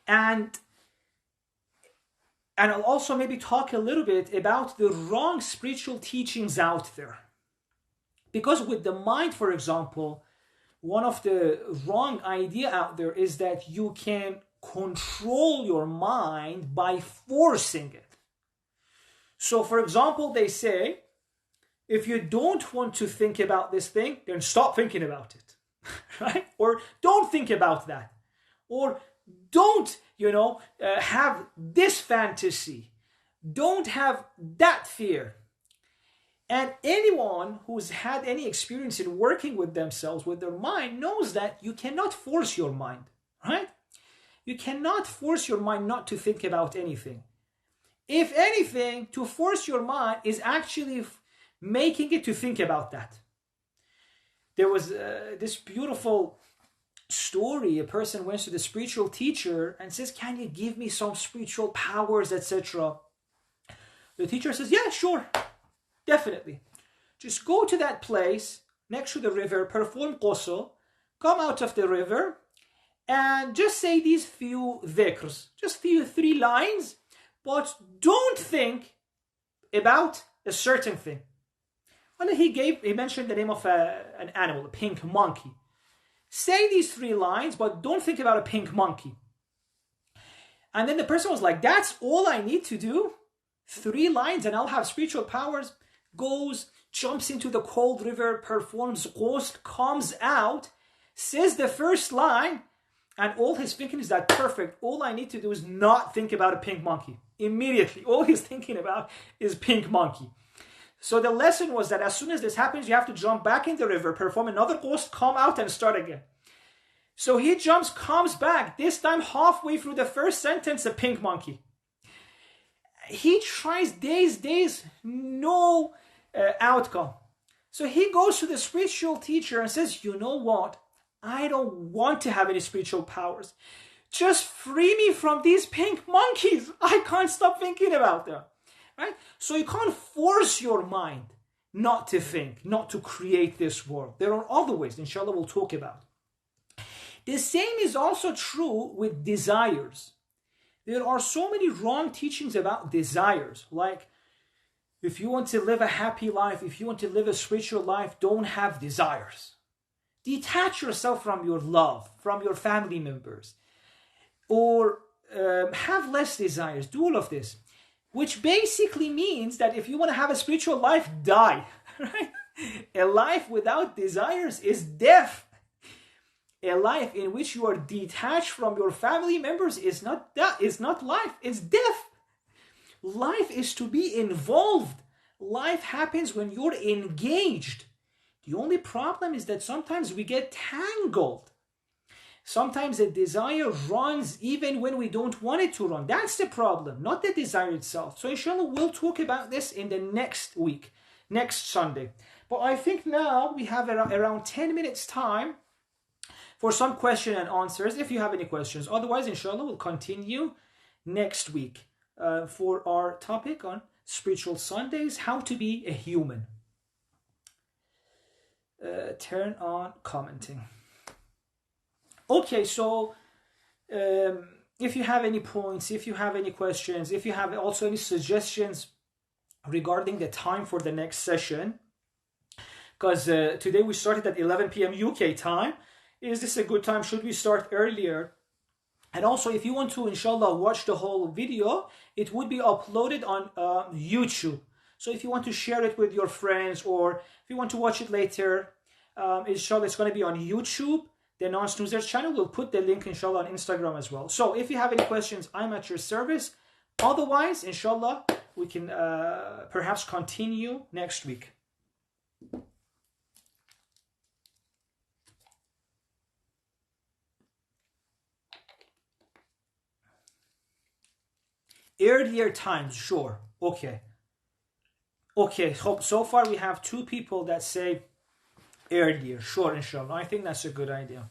Speaker 1: And I'll also maybe talk a little bit about the wrong spiritual teachings out there. Because with the mind, for example, one of the wrong idea out there is that you can control your mind by forcing it. So, for example, they say, if you don't want to think about this thing, then stop thinking about it, right? Or don't think about that. Or don't, have this fantasy. Don't have that fear. And anyone who's had any experience in working with themselves, with their mind, knows that you cannot force your mind, right? You cannot force your mind not to think about anything. If anything, to force your mind is actually making it to think about that. There was this beautiful story. A person went to the spiritual teacher and says, can you give me some spiritual powers, etc.? The teacher says, yeah, sure, definitely. Just go to that place next to the river, perform ghusl, come out of the river, and just say these few dhikrs, just three lines, but don't think about a certain thing. Well, he mentioned the name of an animal, a pink monkey. Say these 3 lines, but don't think about a pink monkey. And then the person was like, that's all I need to do? 3 lines and I'll have spiritual powers? Goes, jumps into the cold river, performs ghusl, comes out, says the first line, and all he's thinking is that perfect. All I need to do is not think about a pink monkey. Immediately, all he's thinking about is pink monkey. So the lesson was that as soon as this happens, you have to jump back in the river, perform another ghusl, come out and start again. So he jumps, comes back, this time halfway through the first sentence, a pink monkey. He tries days, no outcome. So he goes to the spiritual teacher and says, you know what? I don't want to have any spiritual powers. Just free me from these pink monkeys. I can't stop thinking about them. Right? So you can't force your mind not to think, not to create this world. There are other ways, inshallah, we'll talk about. The same is also true with desires. There are so many wrong teachings about desires. Like, if you want to live a happy life, if you want to live a spiritual life, don't have desires. Detach yourself from your love, from your family members. Or have less desires. Do all of this. Which basically means that if you want to have a spiritual life, die. Right? A life without desires is death. A life in which you are detached from your family members is not life, it's death. Life is to be involved. Life happens when you're engaged. The only problem is that sometimes we get tangled. Sometimes a desire runs even when we don't want it to run. That's the problem, not the desire itself. So inshallah, we'll talk about this in the next week, next Sunday. But I think now we have around 10 minutes time for some question and answers, if you have any questions. Otherwise, inshallah, we'll continue next week for our topic on Spiritual Sundays, how to be a human. Turn on commenting. Okay, so if you have any points, if you have any questions, if you have also any suggestions regarding the time for the next session, because today we started at 11 p.m. UK time. Is this a good time? Should we start earlier? And also, if you want to, inshallah, watch the whole video, it would be uploaded on YouTube. So if you want to share it with your friends, or if you want to watch it later, inshallah, it's going to be on YouTube. The Non-Snoozers channel will put the link, inshallah, on Instagram as well. So if you have any questions, I'm at your service. Otherwise, inshallah, we can perhaps continue next week. Earlier times, sure. Okay. So far we have 2 people that say earlier. Sure, inshallah. I think that's a good idea.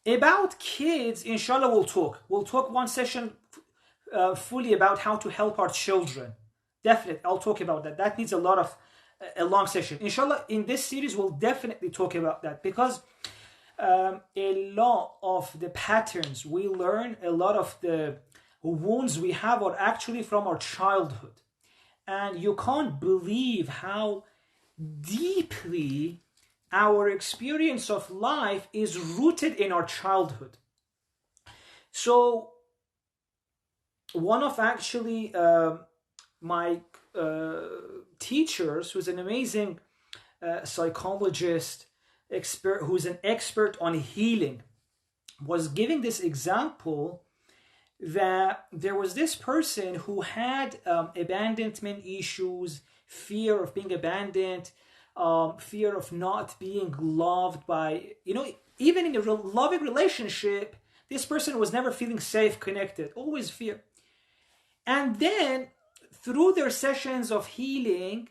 Speaker 1: About kids, inshallah, we'll talk. We'll talk one session fully about how to help our children. Definitely, I'll talk about that. That needs a long session. Inshallah, in this series, we'll definitely talk about that, because a lot of the patterns we learn, a lot of the wounds we have are actually from our childhood. And you can't believe how deeply our experience of life is rooted in our childhood. So one of actually my teachers, who's an amazing psychologist, expert, who's an expert on healing, was giving this example that there was this person who had abandonment issues, fear of being abandoned, fear of not being loved by, even in a loving relationship, this person was never feeling safe, connected, always fear. And then through their sessions of healing,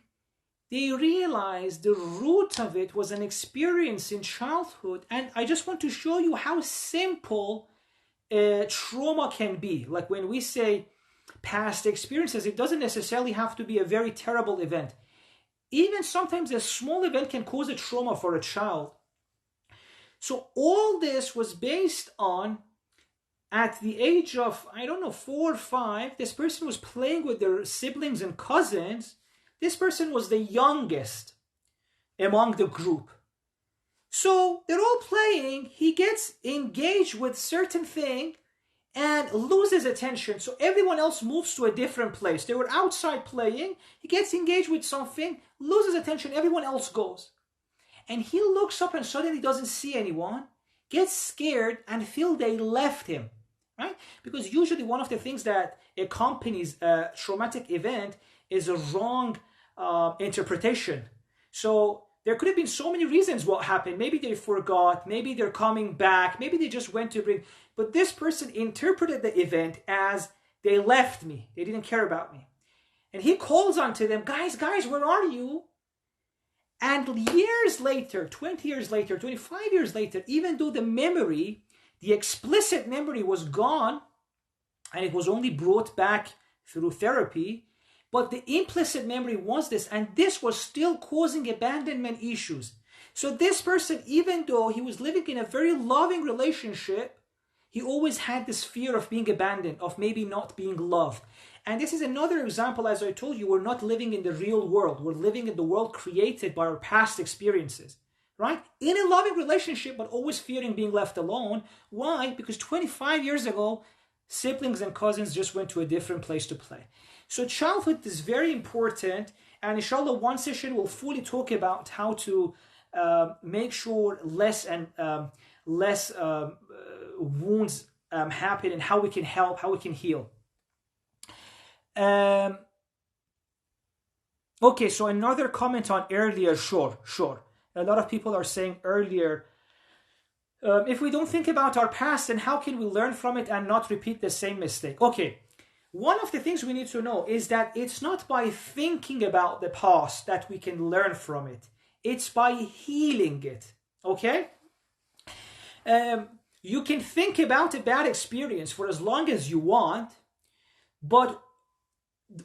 Speaker 1: they realized the root of it was an experience in childhood. And I just want to show you how simple trauma can be. Like when we say past experiences, it doesn't necessarily have to be a very terrible event. Even sometimes a small event can cause a trauma for a child. So all this was based on, at the age of, 4 or 5, this person was playing with their siblings and cousins. This person was the youngest among the group. So they're all playing. He gets engaged with certain thing and loses attention. So everyone else moves to a different place. They were outside playing. He gets engaged with something, loses attention. Everyone else goes. And he looks up and suddenly doesn't see anyone, gets scared and feel they left him. Right? Because usually one of the things that accompanies a traumatic event is a wrong interpretation. So there could have been so many reasons what happened. Maybe they forgot, maybe they're coming back, maybe they just went to bring. But this person interpreted the event as they left me. They didn't care about me. And he calls on to them, guys, where are you? And years later, 20 years later, 25 years later, even though the memory, the explicit memory was gone, and it was only brought back through therapy, but the implicit memory was this, and this was still causing abandonment issues. So this person, even though he was living in a very loving relationship, he always had this fear of being abandoned, of maybe not being loved. And this is another example, as I told you, we're not living in the real world. We're living in the world created by our past experiences, right? In a loving relationship, but always fearing being left alone. Why? Because 25 years ago, siblings and cousins just went to a different place to play. So childhood is very important, and inshallah one session will fully talk about how to make sure less wounds happen, and how we can help, how we can heal. Okay, so another comment on earlier, sure. A lot of people are saying earlier, if we don't think about our past, then how can we learn from it and not repeat the same mistake? Okay, one of the things we need to know is that it's not by thinking about the past that we can learn from it. It's by healing it, okay? You can think about a bad experience for as long as you want, but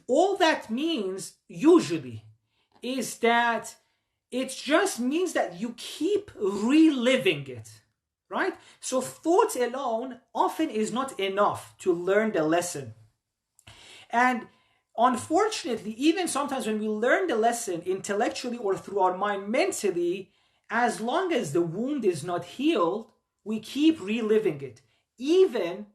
Speaker 1: all that means usually is that it just means that you keep reliving it, right? So thoughts alone often is not enough to learn the lesson. And unfortunately, even sometimes when we learn the lesson intellectually or through our mind mentally, as long as the wound is not healed, we keep reliving it. Even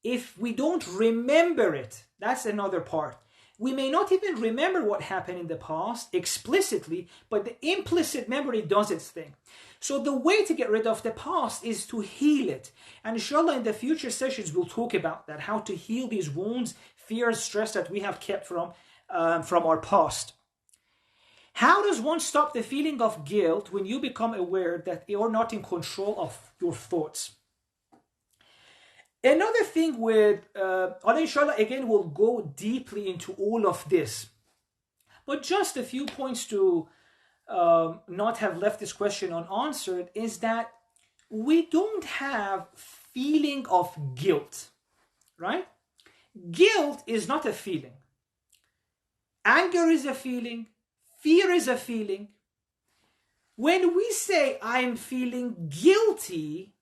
Speaker 1: if we don't remember it, that's another part. We may not even remember what happened in the past explicitly, but the implicit memory does its thing. So the way to get rid of the past is to heal it. And inshallah in the future sessions we'll talk about that, how to heal these wounds, fears, stress that we have kept from our past. How does one stop the feeling of guilt when you become aware that you're not in control of your thoughts? Another thing with, inshallah, again, we'll go deeply into all of this. But just a few points to not have left this question unanswered is that we don't have feeling of guilt, right? Guilt is not a feeling. Anger is a feeling. Fear is a feeling. When we say I'm feeling guilty,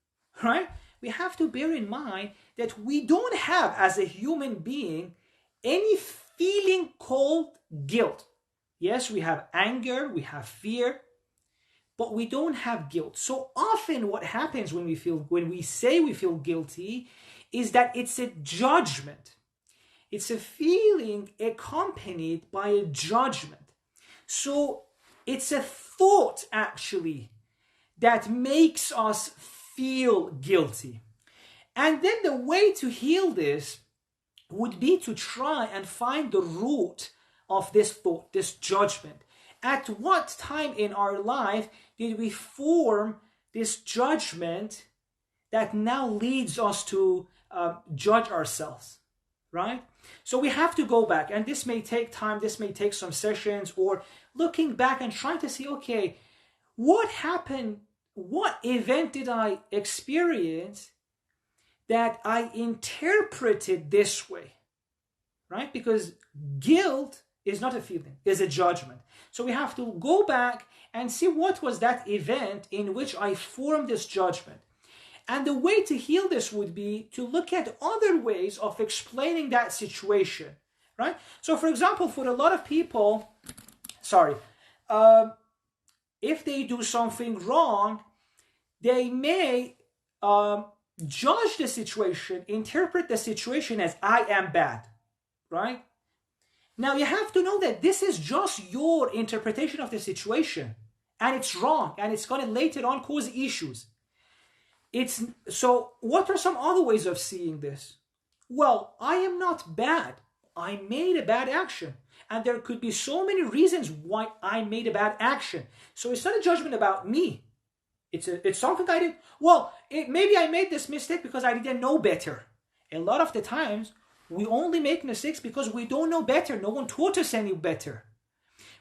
Speaker 1: right? We have to bear in mind that we don't have, as a human being, any feeling called guilt. Yes, we have anger, we have fear, but we don't have guilt. So often what happens when we say we feel guilty is that it's a judgment. It's a feeling accompanied by a judgment. So it's a thought actually that makes us feel guilty. And then the way to heal this would be to try and find the root of this thought, this judgment. At what time in our life did we form this judgment that now leads us to judge ourselves, right? So we have to go back, and this may take time, this may take some sessions, or looking back and trying to see, okay, what happened? What event did I experience that I interpreted this way, right? Because guilt is not a feeling, it's a judgment. So we have to go back and see what was that event in which I formed this judgment. And the way to heal this would be to look at other ways of explaining that situation, right? So for example, for a lot of people, if they do something wrong, they may judge the situation, interpret the situation as I am bad, right? Now you have to know that this is just your interpretation of the situation, and it's wrong, and it's going to later on cause issues. So what are some other ways of seeing this? Well, I am not bad. I made a bad action. and there could be so many reasons why I made a bad action. So it's not a judgment about me. It's something I did. Well, maybe I made this mistake because I didn't know better. A lot of the times, we only make mistakes because we don't know better. No one taught us any better.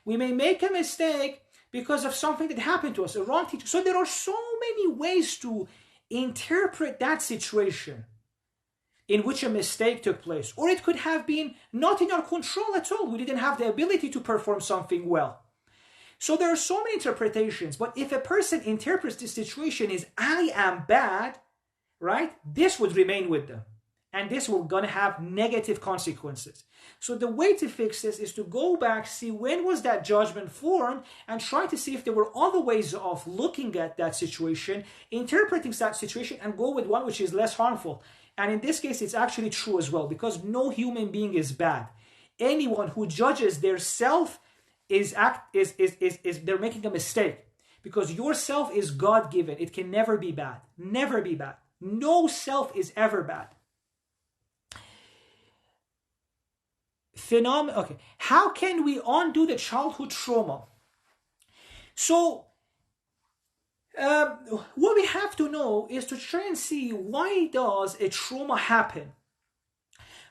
Speaker 1: We may make a mistake because of something that happened to us, a wrong teacher. So there are so many ways to interpret that situation in which a mistake took place. Or it could have been not in our control at all. We didn't have the ability to perform something well. So there are so many interpretations. But if a person interprets this situation as I am bad, right, this would remain with them. And this will gonna have negative consequences. So the way to fix this is to go back, see when was that judgment formed, and try to see if there were other ways of looking at that situation, interpreting that situation, and go with one which is less harmful. And in this case, it's actually true as well, because no human being is bad. Anyone who judges their self they're making a mistake, because your self is God-given. It can never be bad. Never be bad. No self is ever bad. Okay, how can we undo the childhood trauma? So what we have to know is to try and see, why does a trauma happen?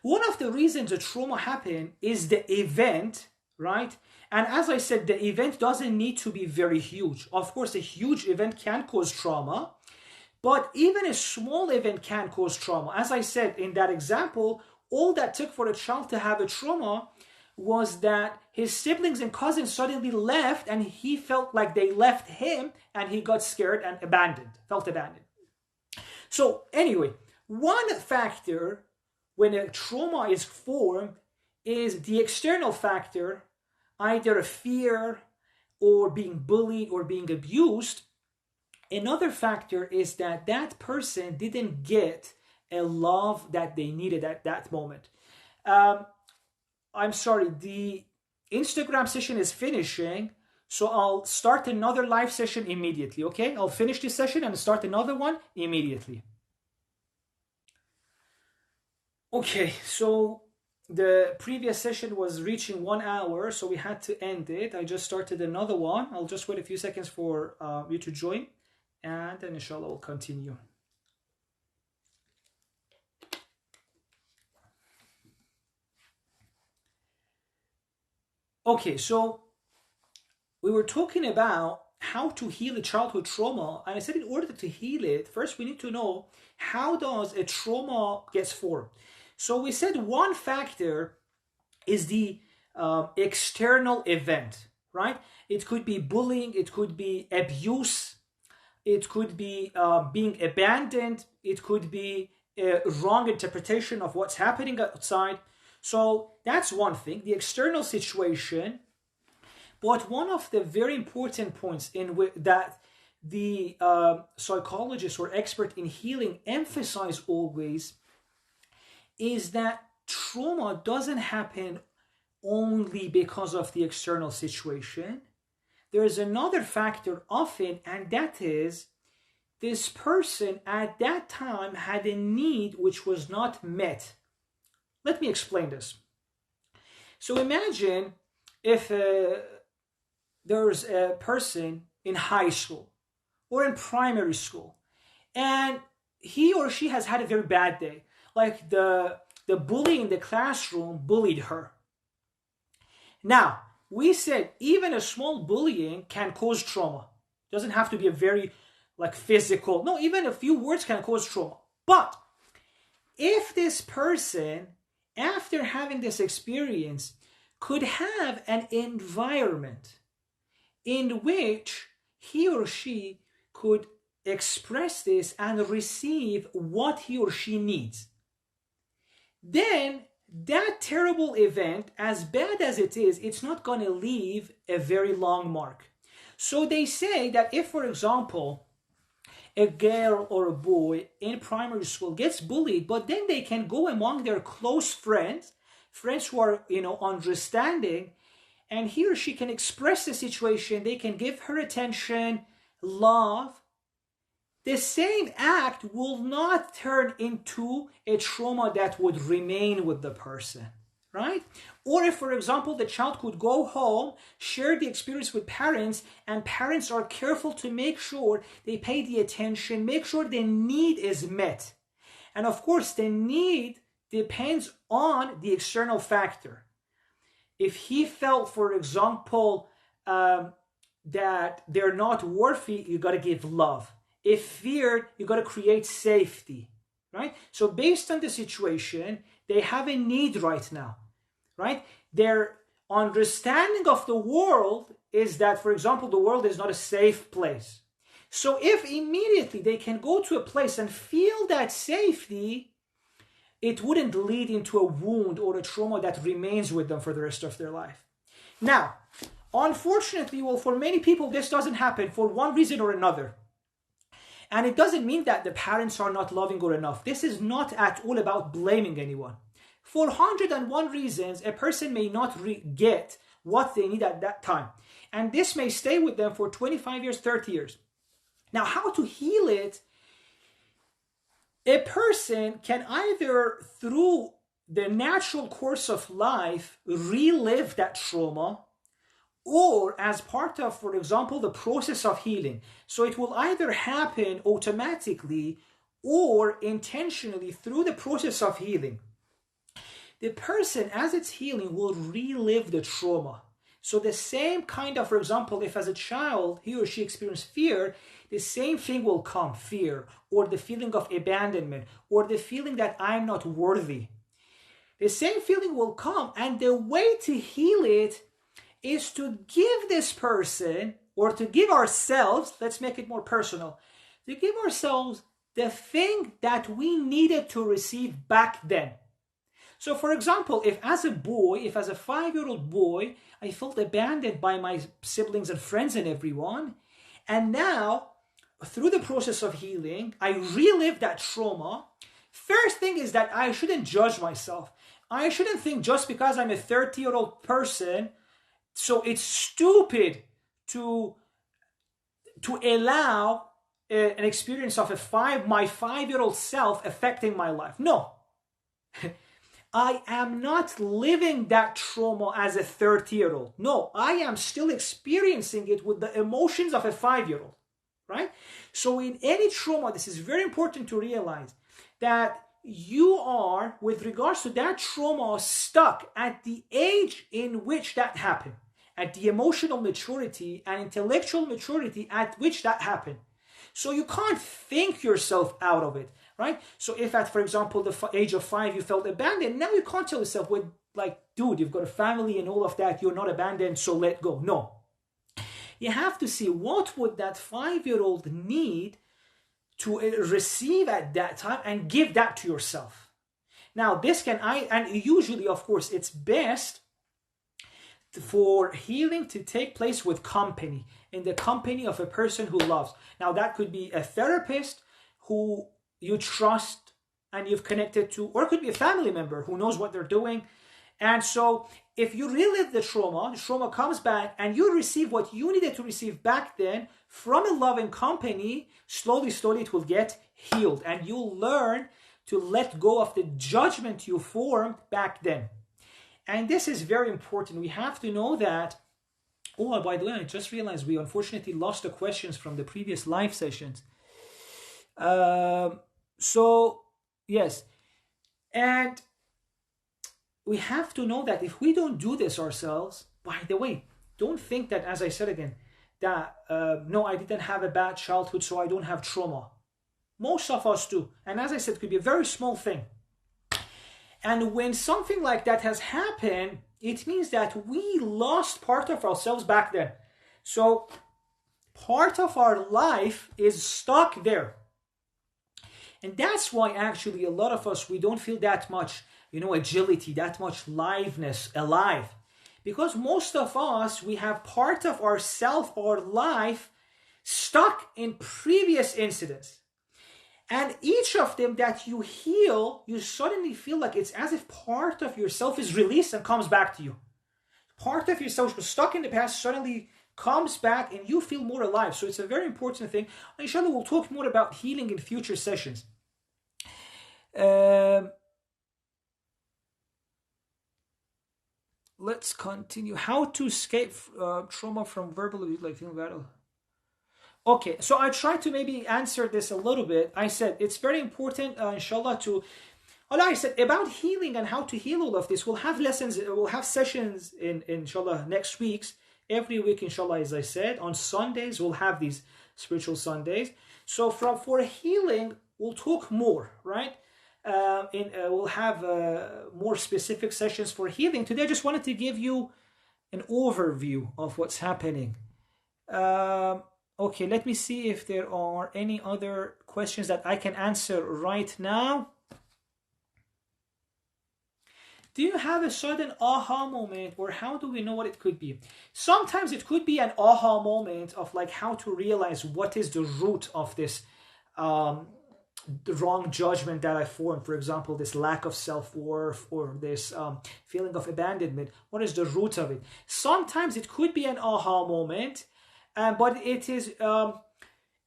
Speaker 1: One of the reasons a trauma happens is the event, right? And as I said, the event doesn't need to be very huge. Of course, a huge event can cause trauma, but even a small event can cause trauma. As I said in that example, all that took for a child to have a trauma was that his siblings and cousins suddenly left, and he felt like they left him, and he got scared and felt abandoned. So anyway, one factor when a trauma is formed is the external factor, either a fear or being bullied or being abused. Another factor is that that person didn't get a love that they needed at that moment. I'm sorry, the Instagram session is finishing, so I'll start another live session immediately, okay? I'll finish this session and start another one immediately. Okay, so the previous session was reaching 1 hour, so we had to end it. I just started another one. I'll just wait a few seconds for you to join, and then inshallah we'll continue. Okay, so we were talking about how to heal a childhood trauma, and I said in order to heal it, first we need to know how does a trauma gets formed. So we said one factor is the external event, right? It could be bullying, it could be abuse, it could be being abandoned, it could be a wrong interpretation of what's happening outside. So that's one thing, the external situation. But one of the very important points that the psychologists or expert in healing emphasize always is that trauma doesn't happen only because of the external situation. There is another factor often, and that is this person at that time had a need which was not met. Let me explain this. So imagine if there's a person in high school or in primary school, and he or she has had a very bad day. Like the bully in the classroom bullied her. Now, we said even a small bullying can cause trauma. It doesn't have to be a very physical. No, even a few words can cause trauma. But if this person, after having this experience, could have an environment in which he or she could express this and receive what he or she needs, then that terrible event, as bad as it is, it's not going to leave a very long mark. So they say that if, for example, a girl or a boy in primary school gets bullied, but then they can go among their close friends who are, understanding, and he or she can express the situation, they can give her attention, love, the same act will not turn into a trauma that would remain with the person, right? Or if, for example, the child could go home, share the experience with parents, and parents are careful to make sure they pay the attention, make sure the need is met. And of course, the need depends on the external factor. If he felt, for example, that they're not worthy, you got to give love. If feared, you got to create safety, right? So based on the situation, they have a need right now, right? Their understanding of the world is that, for example, the world is not a safe place. So if immediately they can go to a place and feel that safety, it wouldn't lead into a wound or a trauma that remains with them for the rest of their life. Now, unfortunately, well, for many people, this doesn't happen for one reason or another. And it doesn't mean that the parents are not loving or enough. This is not at all about blaming anyone. For 101 reasons, a person may not get what they need at that time. And this may stay with them for 25 years, 30 years. Now, how to heal it? A person can either, through the natural course of life, relive that trauma, or as part of, for example, the process of healing. So it will either happen automatically or intentionally through the process of healing. The person, as it's healing, will relive the trauma. So the same kind of, for example, if as a child he or she experienced fear, the same thing will come, fear, or the feeling of abandonment, or the feeling that I'm not worthy. The same feeling will come, and the way to heal it is to give this person, or to give ourselves, let's make it more personal, to give ourselves the thing that we needed to receive back then. So for example, if as a 5-year-old boy, I felt abandoned by my siblings and friends and everyone, and now, through the process of healing, I relive that trauma. First thing is that I shouldn't judge myself. I shouldn't think just because I'm a 30-year-old person, so it's stupid to allow an experience of my 5-year-old self affecting my life. No. I am not living that trauma as a 30-year-old. No, I am still experiencing it with the emotions of a 5-year-old, right? So in any trauma, this is very important to realize that you are, with regards to that trauma, stuck at the age in which that happened, at the emotional maturity and intellectual maturity at which that happened. So you can't think yourself out of it, right? So if at, for example, the age of 5, you felt abandoned, now you can't tell yourself, well, like, dude, you've got a family and all of that, you're not abandoned, so let go. No. You have to see what would that 5-year-old need to receive at that time and give that to yourself. Now, and usually, of course, it's best for healing to take place with company, in the company of a person who loves. Now, that could be a therapist who you trust and you've connected to, or it could be a family member who knows what they're doing. And so if you relive the trauma comes back and you receive what you needed to receive back then from a loving company, slowly it will get healed, and you'll learn to let go of the judgment you formed back then. And this is very important. We have to know that. Oh, by the way, I just realized we unfortunately lost the questions from the previous live sessions. So, yes. And we have to know that if we don't do this ourselves, by the way, don't think that, as I said again, that, no, I didn't have a bad childhood, so I don't have trauma. Most of us do. And as I said, it could be a very small thing. And when something like that has happened, it means that we lost part of ourselves back then. So part of our life is stuck there. And that's why actually a lot of us, we don't feel that much, agility, that much alive. Because most of us, we have part of ourself or life stuck in previous incidents. And each of them that you heal, you suddenly feel like it's as if part of yourself is released and comes back to you. Part of yourself was stuck in the past, suddenly comes back and you feel more alive. So it's a very important thing. Inshallah, we'll talk more about healing in future sessions. let's continue. How to escape trauma from verbal abuse, like feeling battle. Okay, so I tried to maybe answer this a little bit. I said it's very important, inshallah, to. Allah, I said about healing and how to heal all of this. We'll have lessons, we'll have sessions in inshallah next weeks. Every week, inshallah, as I said, on Sundays we'll have these spiritual Sundays. So for healing, we'll talk more, right? We'll have more specific sessions for healing. Today, I just wanted to give you an overview of what's happening. Okay, let me see if there are any other questions that I can answer right now. Do you have a sudden aha moment, or how do we know what it could be? Sometimes it could be an aha moment of like how to realize what is the root of this the wrong judgment that I formed. For example, this lack of self-worth or this feeling of abandonment. What is the root of it? Sometimes it could be an aha moment, but it is an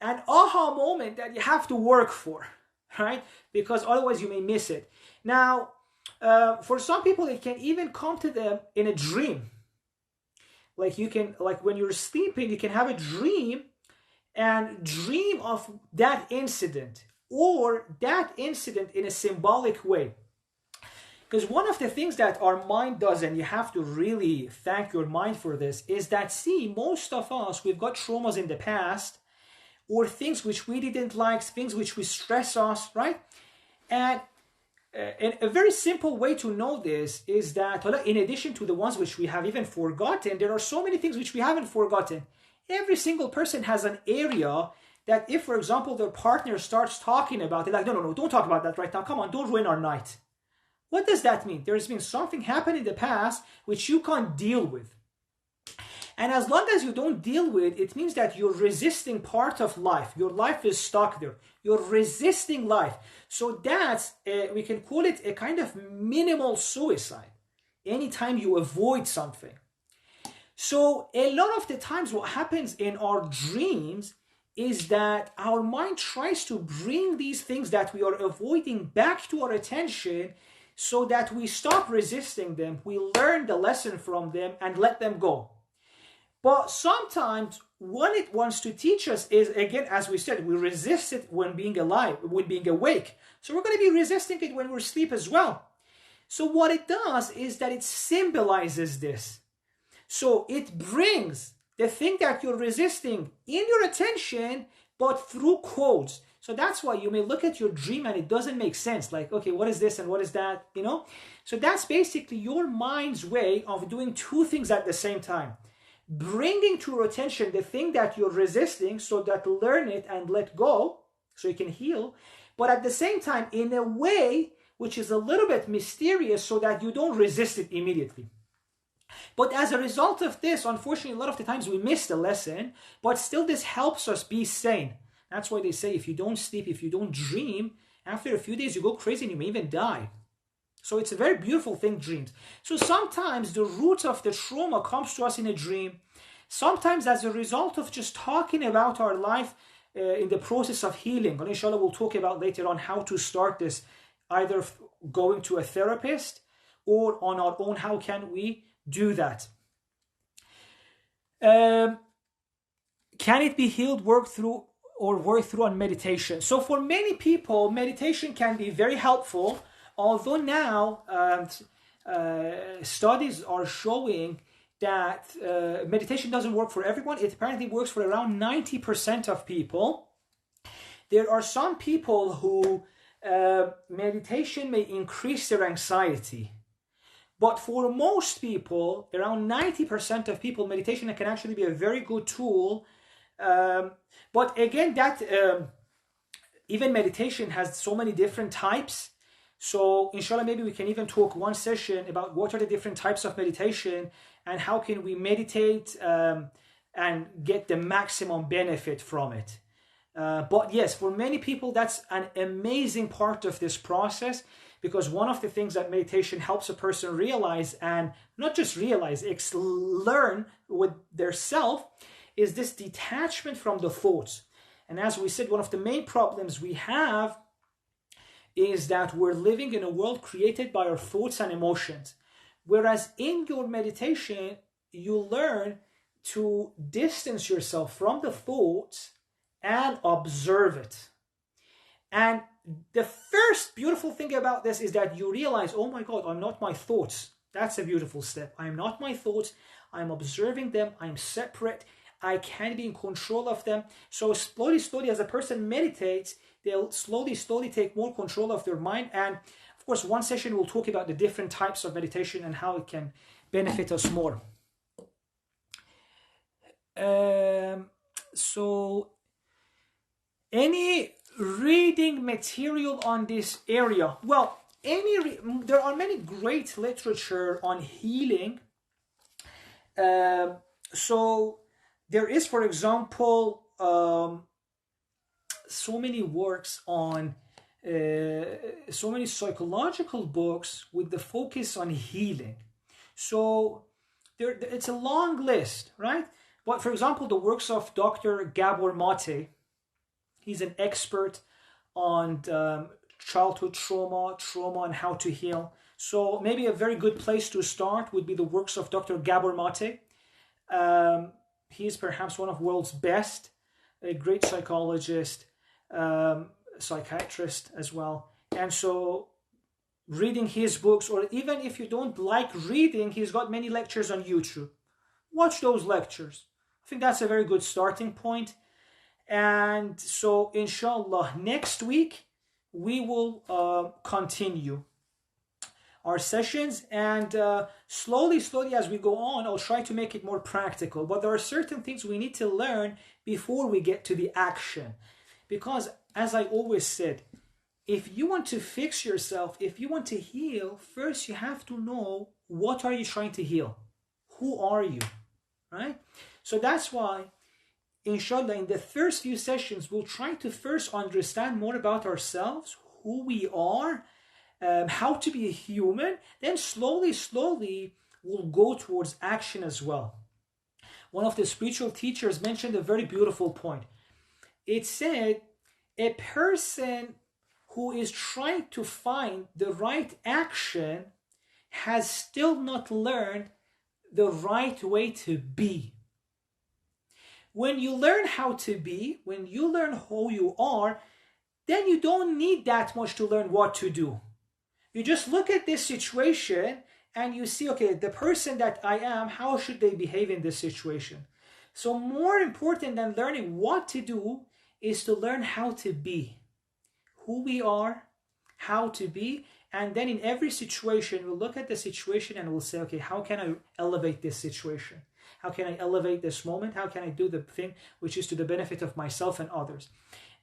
Speaker 1: aha moment that you have to work for, right? Because otherwise you may miss it. Now, for some people, it can even come to them in a dream. Like when you're sleeping, you can have a dream and dream of that incident, or that incident in a symbolic way. Because one of the things that our mind does, and you have to really thank your mind for this, is that, see, most of us, we've got traumas in the past, or things which we didn't like, things which we stress us, right? And a very simple way to know this is that, in addition to the ones which we have even forgotten, there are so many things which we haven't forgotten. Every single person has an area that if, for example, their partner starts talking about it, like, no, don't talk about that right now. Come on, don't ruin our night. What does that mean? There's been something happen in the past which you can't deal with. And as long as you don't deal with it, means that you're resisting part of life. Your life is stuck there. You're resisting life. So that's, we can call it a kind of minimal suicide. Anytime you avoid something. So a lot of the times what happens in our dreams is that our mind tries to bring these things that we are avoiding back to our attention so that we stop resisting them, we learn the lesson from them and let them go. But sometimes what it wants to teach us is, again, as we said, we resist it when being alive, when being awake. So we're going to be resisting it when we're asleep as well. So what it does is that it symbolizes this. So it brings the thing that you're resisting in your attention, but through codes. So that's why you may look at your dream and it doesn't make sense. Like, okay, what is this and what is that? You know? So that's basically your mind's way of doing two things at the same time. Bringing to your attention the thing that you're resisting so that learn it and let go so you can heal. But at the same time, in a way which is a little bit mysterious so that you don't resist it immediately. But as a result of this, unfortunately, a lot of the times we miss the lesson, but still this helps us be sane. That's why they say if you don't sleep, if you don't dream, after a few days you go crazy and you may even die. So it's a very beautiful thing, dreams. So sometimes the root of the trauma comes to us in a dream. Sometimes as a result of just talking about our life in the process of healing. And inshallah, we'll talk about later on how to start this, either going to a therapist or on our own. How can we do that? Can it be healed, worked through on meditation? So for many people, meditation can be very helpful, although now studies are showing that meditation doesn't work for everyone. It apparently works for around 90% of people. There are some people who meditation may increase their anxiety. But for most people, around 90% of people, meditation can actually be a very good tool. But again, that even meditation has so many different types. So inshallah, maybe we can even talk one session about what are the different types of meditation and how can we meditate and get the maximum benefit from it. But yes, for many people, that's an amazing part of this process. Because one of the things that meditation helps a person realize, and not just realize, learn with their self, is this detachment from the thoughts. And as we said, one of the main problems we have is that we're living in a world created by our thoughts and emotions. Whereas in your meditation, you learn to distance yourself from the thoughts and observe it. And the first beautiful thing about this is that you realize, oh my God, I'm not my thoughts. That's a beautiful step. I'm not my thoughts. I'm observing them. I'm separate. I can be in control of them. So slowly, slowly, as a person meditates, they'll slowly, slowly take more control of their mind. And of course, one session will talk about the different types of meditation and how it can benefit us more. So any reading material on this area? Well, there are many great literature on healing. So there is, for example, so many works on so many psychological books with the focus on healing. So it's a long list, right? But for example, the works of Dr. Gabor Mate, he's an expert on childhood trauma and how to heal. So maybe a very good place to start would be the works of Dr. Gabor Mate. He is perhaps one of the world's best, a great psychologist, psychiatrist as well. And so reading his books, or even if you don't like reading, he's got many lectures on YouTube. Watch those lectures. I think that's a very good starting point. And so inshallah, next week we will continue our sessions, and slowly as we go on, I'll try to make it more practical. But there are certain things we need to learn before we get to the action. Because as I always said, if you want to fix yourself, if you want to heal, first you have to know, what are you trying to heal? Who are you? Right? So that's why, inshallah, in the first few sessions, we'll try to first understand more about ourselves, who we are, how to be a human. Then slowly we'll go towards action as well. One of the spiritual teachers mentioned a very beautiful point. It said, a person who is trying to find the right action has still not learned the right way to be. When you learn how to be, when you learn who you are, then you don't need that much to learn what to do. You just look at this situation and you see, okay, the person that I am, how should they behave in this situation? So more important than learning what to do is to learn how to be. Who we are, how to be, and then in every situation, we'll look at the situation and we'll say, okay, how can I elevate this situation? How can I elevate this moment? How can I do the thing which is to the benefit of myself and others?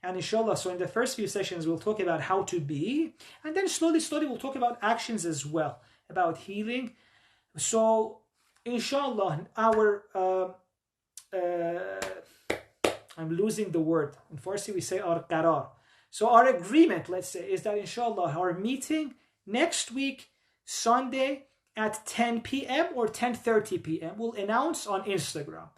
Speaker 1: And inshallah, so in the first few sessions, we'll talk about how to be, and then slowly we'll talk about actions as well, about healing. So inshallah, our, I'm losing the word. In Farsi, we say our qarar. So our agreement, let's say, is that inshallah, our meeting next week, Sunday, at 10 p.m. or 10:30 p.m. we'll announce on Instagram.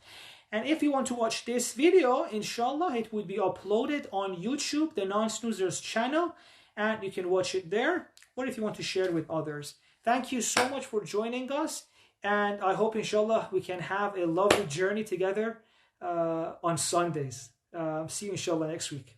Speaker 1: And if you want to watch this video, inshallah, it will be uploaded on YouTube, the Non-Snoozers channel, and you can watch it there, or if you want to share it with others. Thank you so much for joining us, and I hope, inshallah, we can have a lovely journey together on Sundays. See you, inshallah, next week.